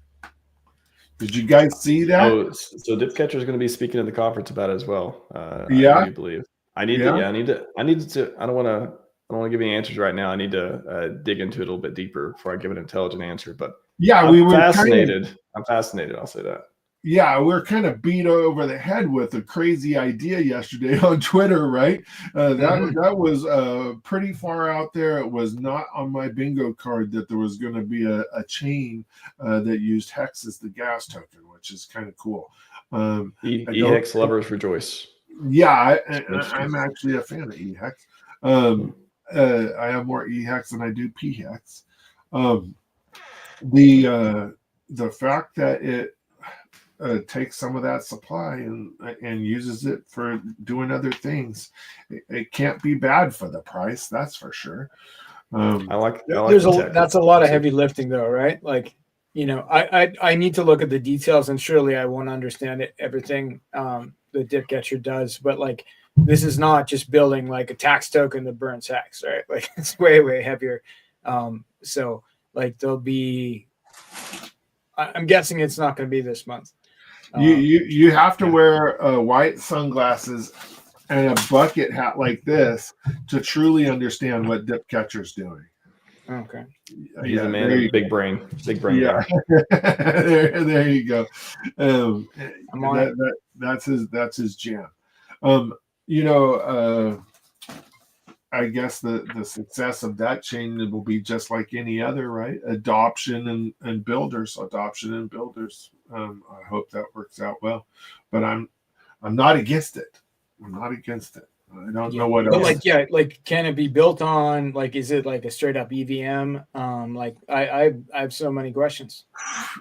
Did you guys see that? Oh, so Dipcatcher is going to be speaking at the conference about it as well. Yeah, I believe. I need to. I don't want to give you answers right now. I need to dig into it a little bit deeper before I give an intelligent answer. But yeah, I'm fascinated. I'm fascinated. I'll say that. Yeah, we were kind of beat over the head with a crazy idea yesterday on Twitter, right? That was pretty far out there. It was not on my bingo card that there was going to be a chain that used Hex as the gas token, which is kind of cool. Hex lovers rejoice. Yeah, I'm actually a fan of E-Hex. I have more E-Hex than I do P-Hex. The fact that takes some of that supply and uses it for doing other things. It can't be bad for the price, that's for sure. I like that's a lot of heavy lifting though, right? Like, I need to look at the details, and surely I won't understand everything the dip catcher does, but like, this is not just building like a tax token that burns tax, right? Like, it's way heavier. So like, there'll be, I'm guessing it's not going to be this month. You have to wear white sunglasses and a bucket hat like this to truly understand what dip catcher's doing. Okay. He's a man of big brain. Yeah. there you go. That's his jam. I guess the success of that chain will be just like any other, right? Adoption and builders. I hope that works out well, but I'm not against it. I don't know what else. Like can it be built on, like, is it like a straight up EVM? Like I have so many questions.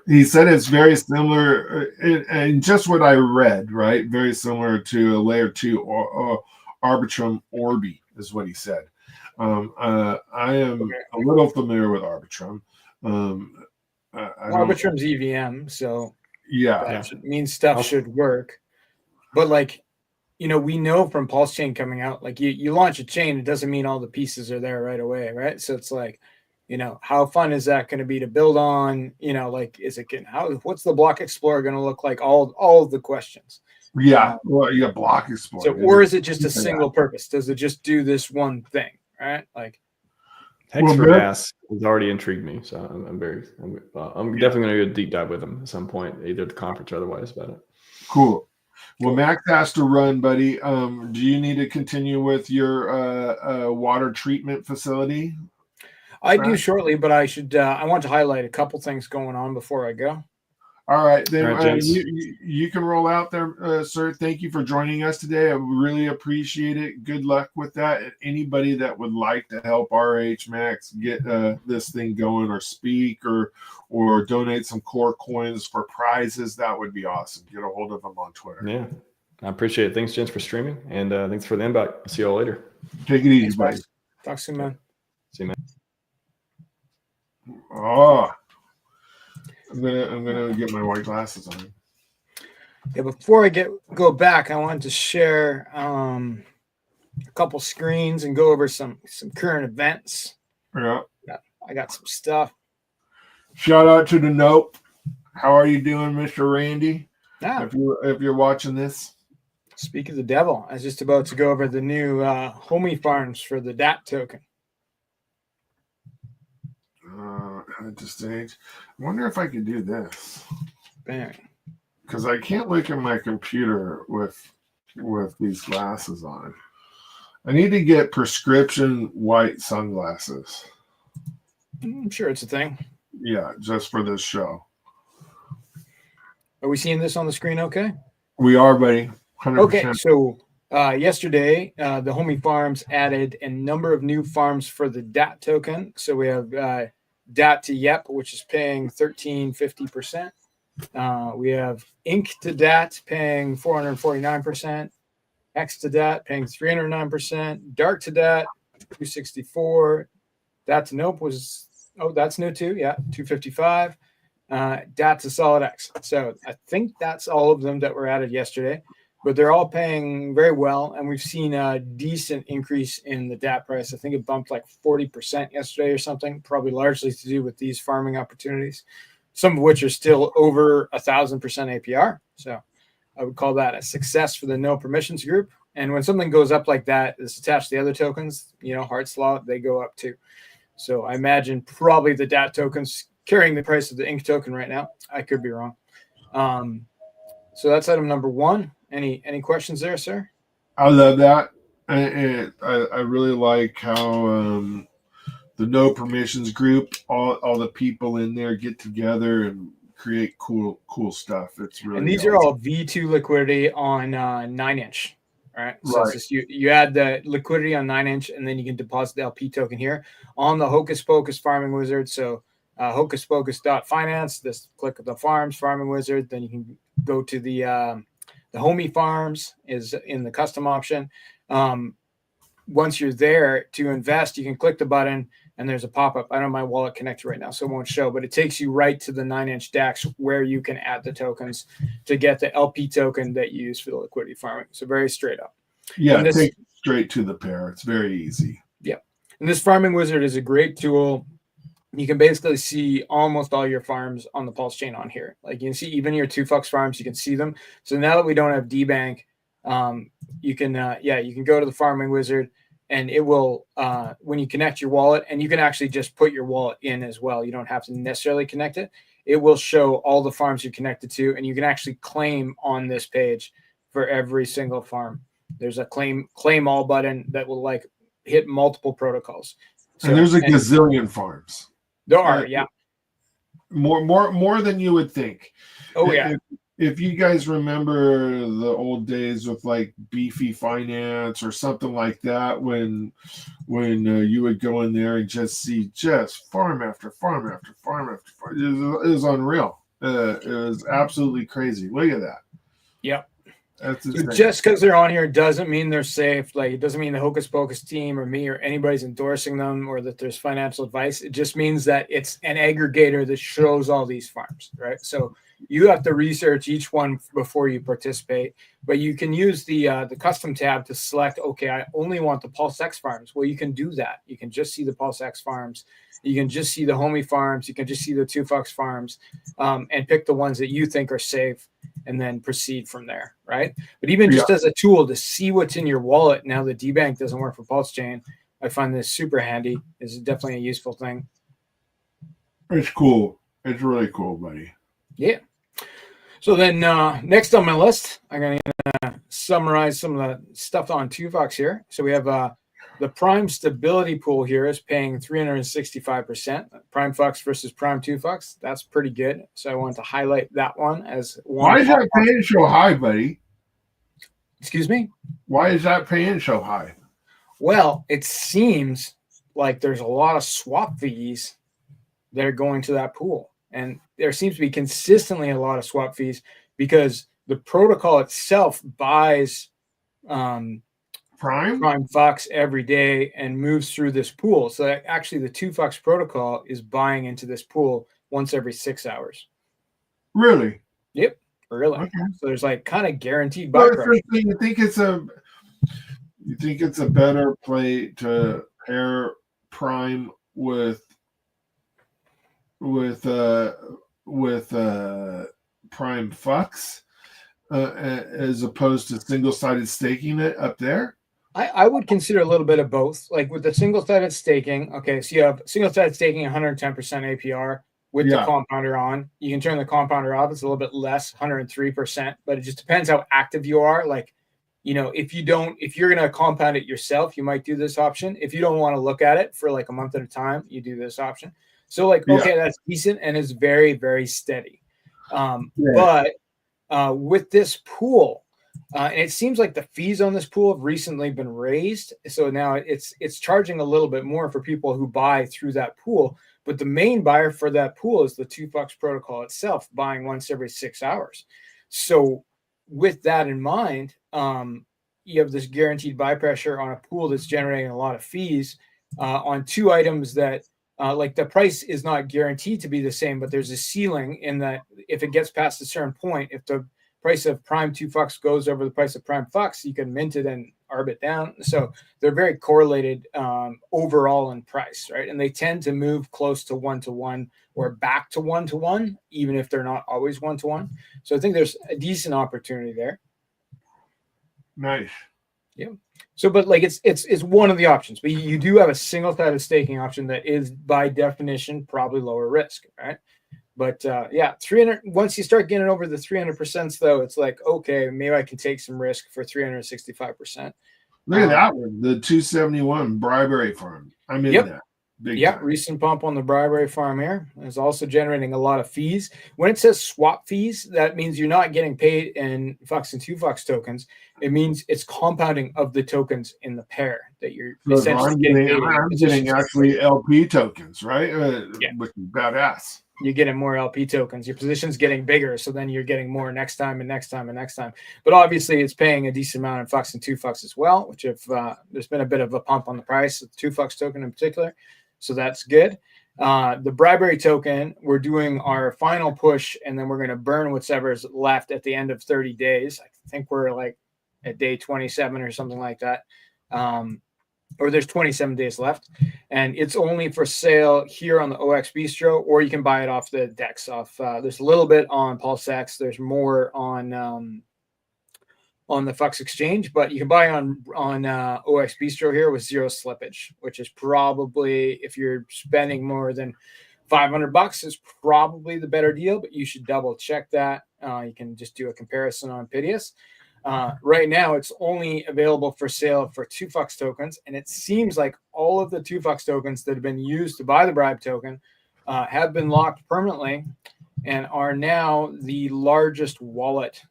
He said it's very similar, and just what I read, right? Very similar to a layer 2 or Arbitrum Orbi is what he said. I am a little familiar with Arbitrum. Arbitrum's EVM, so yeah, means stuff should work. But like, we know from PulseChain coming out, like you launch a chain, it doesn't mean all the pieces are there right away, right? So it's like, how fun is that going to be to build on? Like, what's the block explorer going to look like? All of the questions. Yeah, well, you got block explorer. So, or is it just a single purpose? Does it just do this one thing, right? Like, Hex for gas has already intrigued me, so I'm definitely going to do a deep dive with him at some point, either at the conference or otherwise, about it. Cool. Well, Max has to run, buddy. Do you need to continue with your water treatment facility? I do shortly, but I want to highlight a couple things going on before I go. All right, then you can roll out there, sir. Thank you for joining us today. I really appreciate it. Good luck with that. And anybody that would like to help RHMax get this thing going, or speak, or donate some core coins for prizes, that would be awesome. Get a hold of them on Twitter. Yeah, I appreciate it. Thanks, gents, for streaming, and thanks for the invite. I'll see you all later. Take it easy, buddy. Talk soon, man. See you, man. Oh. I'm gonna get my white glasses on. Yeah, before I go back, I wanted to share a couple screens and go over some current events. Yeah. I got some stuff. Shout out to the Nope. How are you doing, Mr. Randy? Yeah. If you're watching this. Speak of the devil, I was just about to go over the new homie farms for the DAT token. At this stage, I wonder if I could do this. Bang. Because I can't look at my computer with these glasses on. I need to get prescription white sunglasses. I'm sure it's a thing. Yeah, just for this show. Are we seeing this on the screen okay? We are, buddy. 100%. Okay, so yesterday, the homie farms added a number of new farms for the DAT token. So we have DAT to YEP, which is paying 13.50%. We have Ink to DAT paying 449%. X to DAT paying 309%. Dark to DAT 264. DAT to Nope that's new too. Yeah, 255. DAT to Solid X. So I think that's all of them that were added yesterday, but they're all paying very well. And we've seen a decent increase in the DAT price. I think it bumped like 40% yesterday or something, probably largely to do with these farming opportunities, some of which are still over 1,000% APR. So I would call that a success for the no permissions group. And when something goes up like that, it's attached to the other tokens, Heart Slot, they go up too. So I imagine probably the DAT tokens carrying the price of the Ink token right now. I could be wrong. So that's item number one. Any questions there, sir? I love that. I really like how the no permissions group, all the people in there get together and create cool stuff. It's really, and these are all V2 liquidity on 9-inch. Right. So right. It's just you add the liquidity on 9-inch, and then you can deposit the LP token here on the Hocus Pocus farming wizard. So hocuspocus.finance, just click the farms farming wizard, then you can go to the homie farms is in the custom option. Once you're there to invest, you can click the button and there's a pop-up. I don't have my wallet connected right now, so it won't show, but it takes you right to the 9-inch DAX where you can add the tokens to get the LP token that you use for the liquidity farming. So very straight up. Yeah, it takes you straight to the pair. It's very easy. Yeah. And this farming wizard is a great tool. You can basically see almost all your farms on the PulseChain on here. Like you can see even your 2Fux farms, you can see them. So now that we don't have DBank, you can go to the farming wizard and it will, when you connect your wallet, and you can actually just put your wallet in as well. You don't have to necessarily connect it. It will show all the farms you're connected to, and you can actually claim on this page for every single farm. There's a claim all button that will like hit multiple protocols. So, and there's a gazillion farms. There are, yeah. More than you would think. Oh, yeah. If you guys remember the old days with like Beefy Finance or something like that, when you would go in there and just see just farm after farm after farm after farm, it was unreal. It was absolutely crazy. Look at that. Yep. That's so just because they're on here doesn't mean they're safe. Like it doesn't mean the Hocus Pocus team or me or anybody's endorsing them or that there's financial advice. It just means that it's an aggregator that shows all these farms, right? So you have to research each one before you participate, but you can use the custom tab to select, okay, I only want the PulseX farms. Well, you can do that. You can just see the PulseX farms. You can just see the homie farms. You can just see the 2Fux farms and pick the ones that you think are safe and then proceed from there, right? But even just as a tool to see what's in your wallet, now that DBank doesn't work for PulseChain, I find this super handy. This is definitely a useful thing. It's cool. It's really cool, buddy. Yeah. So then next on my list, I'm going to summarize some of the stuff on 2Fux here. So we have the Prime Stability Pool here is paying 365%. Prime Fux versus Prime 2Fux. That's pretty good. So I wanted to highlight that one as one. Why is that paying so high, buddy? Excuse me? Why is that paying so high? Well, it seems like there's a lot of swap fees that are going to that pool. And there seems to be consistently a lot of swap fees because the protocol itself buys Prime Fux every day and moves through this pool. So actually the 2Fux protocol is buying into this pool once every 6 hours. Really? Yep. Really. Okay. So there's like kind of guaranteed buy pressure. You think it's a better play to pair Prime with Prime Fux as opposed to single-sided staking it up there? I would consider a little bit of both. Like with the single-sided staking, okay, so you have single-sided staking 110% APR with the compounder on. You can turn the compounder off. It's a little bit less, 103%, but it just depends how active you are. Like, you know, if you're going to compound it yourself, you might do this option. If you don't want to look at it for like a month at a time, you do this option. So like, okay, that's decent and is very, very steady. But with this pool, and it seems like the fees on this pool have recently been raised. So now it's charging a little bit more for people who buy through that pool. But the main buyer for that pool is the 2Fux protocol itself, buying once every 6 hours. So with that in mind, you have this guaranteed buy pressure on a pool that's generating a lot of fees on two items that like the price is not guaranteed to be the same, but there's a ceiling in that if it gets past a certain point, if the price of Prime 2Fux goes over the price of Prime Fux, you can mint it and arb it down. So they're very correlated overall in price, right? And they tend to move close to 1-to-1 or back to 1-to-1, even if they're not always 1-to-1. So I think there's a decent opportunity there. Nice. Yeah. So, but like it's one of the options, but you do have a single-sided staking option that is by definition probably lower risk, right? But 300. Once you start getting over the 300%, though, it's like, okay, maybe I can take some risk for 365%. Look at that one, the 271 Bribery Farm. I'm in that. Recent pump on the Bribery Farm here is also generating a lot of fees. When it says swap fees, that means you're not getting paid in Fux and 2Fux tokens. It means it's compounding of the tokens in the pair that you're essentially I'm getting actually LP tokens, right? Which is badass. you're getting more LP tokens. Your position's getting bigger, so then you're getting more next time and next time and next time. But obviously, it's paying a decent amount in FUX and 2FUX as well, which if there's been a bit of a pump on the price of the 2FUX token in particular, so that's good. The Bribery token, we're doing our final push, and then we're going to burn whatever's left at the end of 30 days. I think we're like at day 27 or something like that. Or there's 27 days left, and it's only for sale here on the OX Bistro, or you can buy it off the DEX. There's a little bit on PulseX. There's more on the FUX exchange, but you can buy on OX Bistro here with zero slippage, which is probably, if you're spending more than $500, is probably the better deal, but you should double check that. You can just do a comparison on Pidius. Right now, it's only available for sale for 2FUX tokens, and it seems like all of the 2FUX tokens that have been used to buy the bribe token have been locked permanently and are now the largest wallet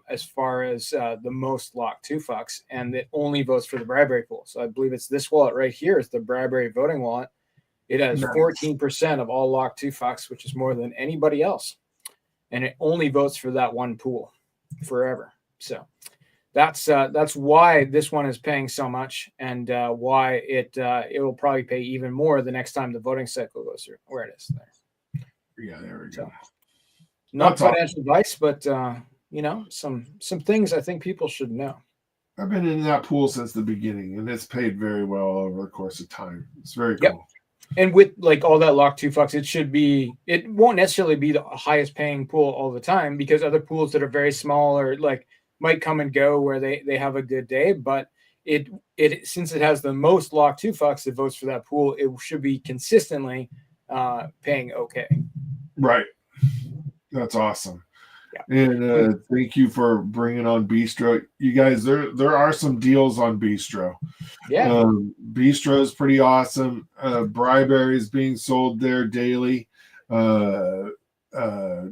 as far as the most locked 2FUX, and it only votes for the bribery pool. So I believe it's this wallet right here is the bribery voting wallet. It has 14% of all locked 2FUX, which is more than anybody else, and it only votes for that one pool forever. So that's why this one is paying so much, and why it will probably pay even more the next time the voting cycle goes through. Where it is there. Yeah, there we go. So, not That's financial advice, but some things I think people should know. I've been in that pool since the beginning, and it's paid very well over the course of time. It's very cool. And with like all that locked 2FUX, it won't necessarily be the highest paying pool all the time, because other pools that are very small or like might come and go where they have a good day, but it since it has the most locked 2FUX that votes for that pool, it should be consistently paying okay. Right. That's awesome. Yeah. And thank you for bringing on Bistro. You guys, there are some deals on Bistro. Yeah. Bistro is pretty awesome. Bribery is being sold there daily.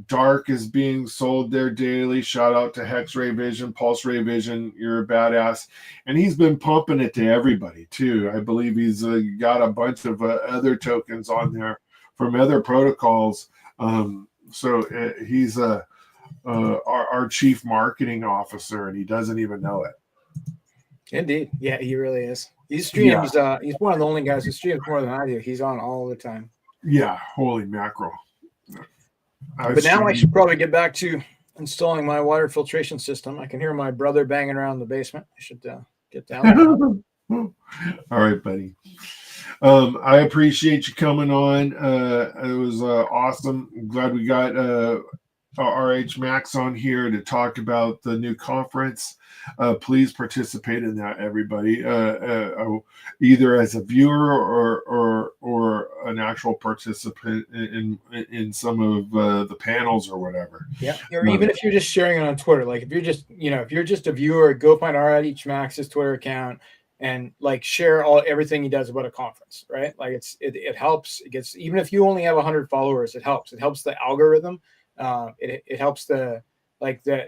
Dark is being sold there daily. Shout out to Hex Ray Vision, Pulse Ray Vision. You're a badass. And he's been pumping it to everybody too. I believe he's got a bunch of other tokens on there from other protocols. So he's our chief marketing officer, and he doesn't even know it. Indeed. Yeah, he really is. He streams. Yeah. He's one of the only guys who streams more than I do. He's on all the time. Yeah. Holy mackerel. But now I should probably get back to installing my water filtration system. I can hear my brother banging around the basement. I should get down there. All right, buddy. I appreciate you coming on. It was awesome. I'm glad we got RHMax on here to talk about the new conference. Please participate in that, everybody. Either as a viewer or an actual participant in some of the panels or whatever. Yeah, or even if you're just sharing it on Twitter, like if you're just a viewer, go find RHMax's Twitter account and like share everything he does about a conference, right? Like it helps. It gets, even if you only have 100 followers, it helps. It helps the algorithm. It helps the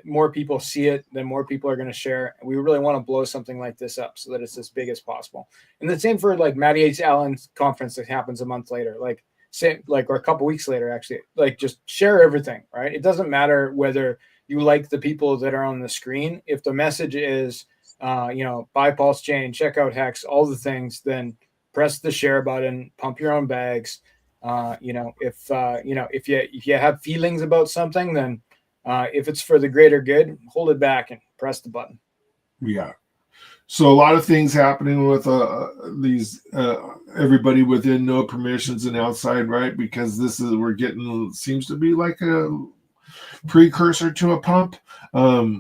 more people see it, the more people are going to share. And we really want to blow something like this up so that it's as big as possible. And the same for like Matty H. Allen's conference that happens a month later, or a couple weeks later, actually. Like just share everything, right? It doesn't matter whether you like the people that are on the screen. If the message is, buy PulseChain, check out Hex, all the things, then press the share button, pump your own bags. If you have feelings about something, then if it's for the greater good, hold it back and press the button. Yeah. So a lot of things happening with these everybody within no permissions and outside, right? Because seems to be like a precursor to a pump.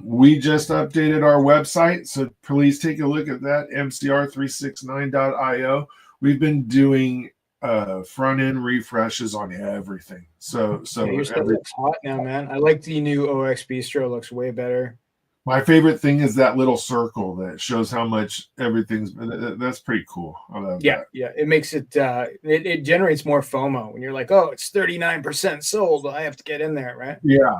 We just updated our website, so please take a look at that, mcr369.io. We've been doing front end refreshes on everything. So your stuff looks hot now, man. I like the new OX Bistro. Looks way better. My favorite thing is that little circle that shows how much everything's. That's pretty cool. I love that. Yeah. It makes it. It generates more FOMO when you're like, oh, it's 39% sold. I have to get in there, right? Yeah,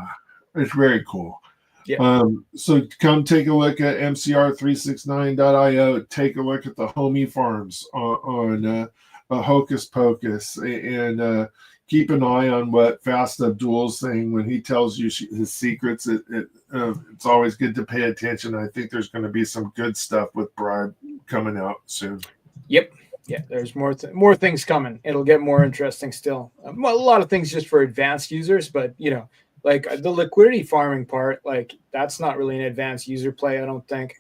it's very cool. Yeah. So come take a look at mcr369.io. Take a look at the homie farms on Hocus Pocus, and keep an eye on what Fast Abdoul's saying when he tells you his secrets. It's always good to pay attention. I think there's going to be some good stuff with Bribe coming out soon. Yep. Yeah, there's more things coming. It'll get more interesting still. Well, a lot of things just for advanced users, but like the liquidity farming part, like that's not really an advanced user play, I don't think.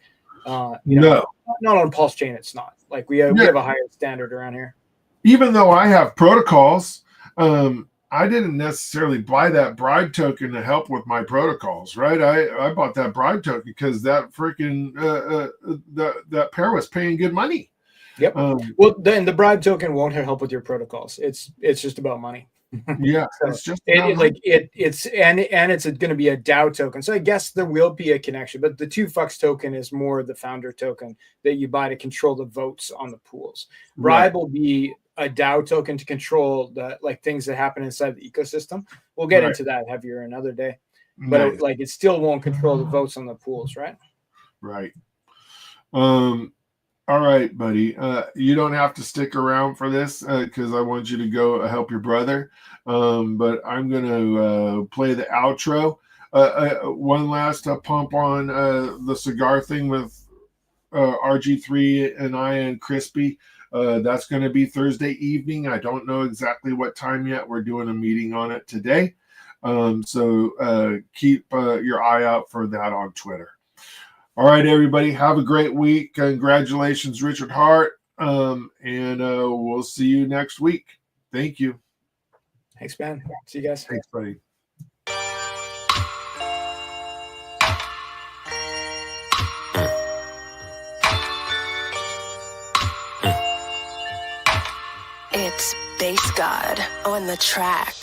No, not on PulseChain. It's not. Like we have a higher standard around here. Even though I have protocols, I didn't necessarily buy that Bribe token to help with my protocols, right? I bought that Bribe token because that freaking that pair was paying good money. Yep. Well, then the Bribe token won't help with your protocols. It's just about money. Yeah, so it's just it's going to be a DAO token. So I guess there will be a connection, but the 2 fucks token is more the founder token that you buy to control the votes on the pools. Bribe will be a DAO token to control the things that happen inside the ecosystem. We'll get into that heavier another day, but it still won't control the votes on the pools, right? Right. All right, buddy. You don't have to stick around for this because I want you to go help your brother. But I'm going to play the outro. One last pump on the cigar thing with RG3 and I and Crispy. That's going to be Thursday evening. I don't know exactly what time yet. We're doing a meeting on it today. So keep your eye out for that on Twitter. All right, everybody. Have a great week. Congratulations, Richard Hart. And we'll see you next week. Thank you. Thanks, man. See you guys. Thanks, buddy. It's Bass God on the track.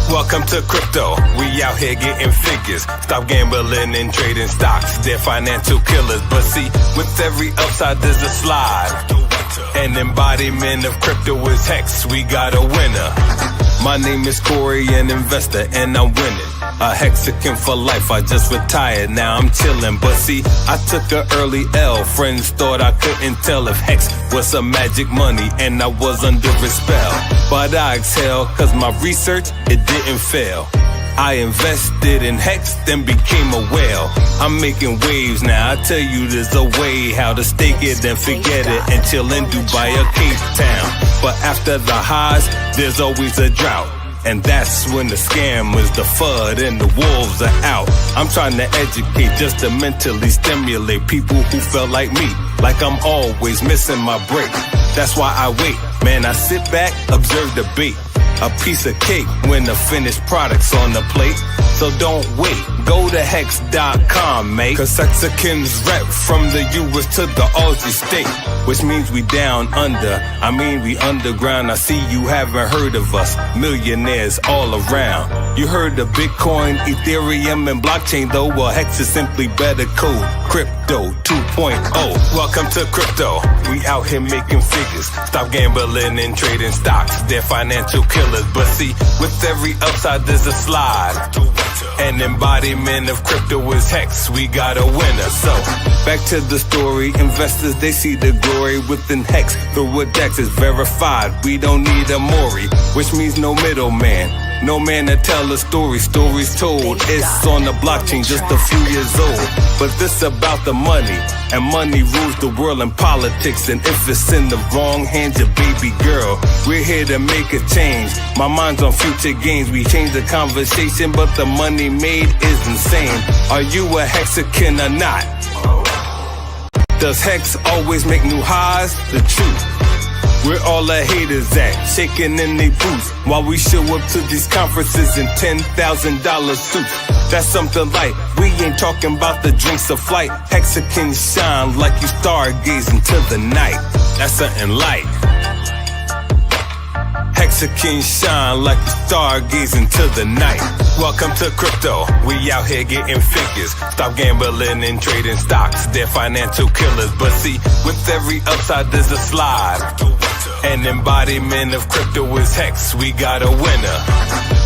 Welcome to crypto. We out here getting figures. Stop gambling and trading stocks. They're financial killers. But see, with every upside there's a slide. An embodiment of crypto is Hex. We got a winner. My name is Corey, an investor, and I'm winning. A Hexagon for life. I just retired, now I'm chilling. But see, I took an early L. Friends thought I couldn't tell if Hex was some magic money, and I was under a spell. But I exhale, cause my research, it didn't fail. I invested in Hex, then became a whale. I'm making waves now. I tell you there's a way how to stake it and forget it and chill in Dubai or Cape Town. But after the highs, there's always a drought. And that's when the scammers, the FUD, and the wolves are out. I'm trying to educate just to mentally stimulate people who felt like me, like I'm always missing my break. That's why I wait, man, I sit back, observe the bait. A piece of cake when the finished product's on the plate. So don't wait, go to hex.com, mate. Cause Hexicans rep from the US to the Aussie state. Which means we down under, I mean we underground. I see you haven't heard of us, millionaires all around. You heard of Bitcoin, Ethereum, and blockchain though? Well, Hex is simply better code, crypto 2.0. Welcome to crypto, we out here making figures. Stop gambling and trading stocks, they're financial killers. But see, with every upside there's a slide. An embodiment of crypto is Hex, we got a winner. So, back to the story, investors, they see the glory within Hex. Through a DEX is verified, we don't need a Maury, which means no middleman. No man to tell a story, stories told. It's on the blockchain, just a few years old. But this about the money, and money rules the world in politics. And if it's in the wrong hands, your baby girl, we're here to make a change. My mind's on future gains, we change the conversation, but the money made is insane. Are you a Hexagon or not? Does Hex always make new highs? The truth. Where all the haters at, shaking in they boots, while we show up to these conferences in $10,000 suits. That's something like, we ain't talking about the drinks of flight. Hexagons shine like you stargazing to the night. That's something like. Hexagons shine like you stargazing to the night. Welcome to crypto, we out here getting figures. Stop gambling and trading stocks, they're financial killers. But see, with every upside there's a slide. An embodiment of crypto is Hex, we got a winner.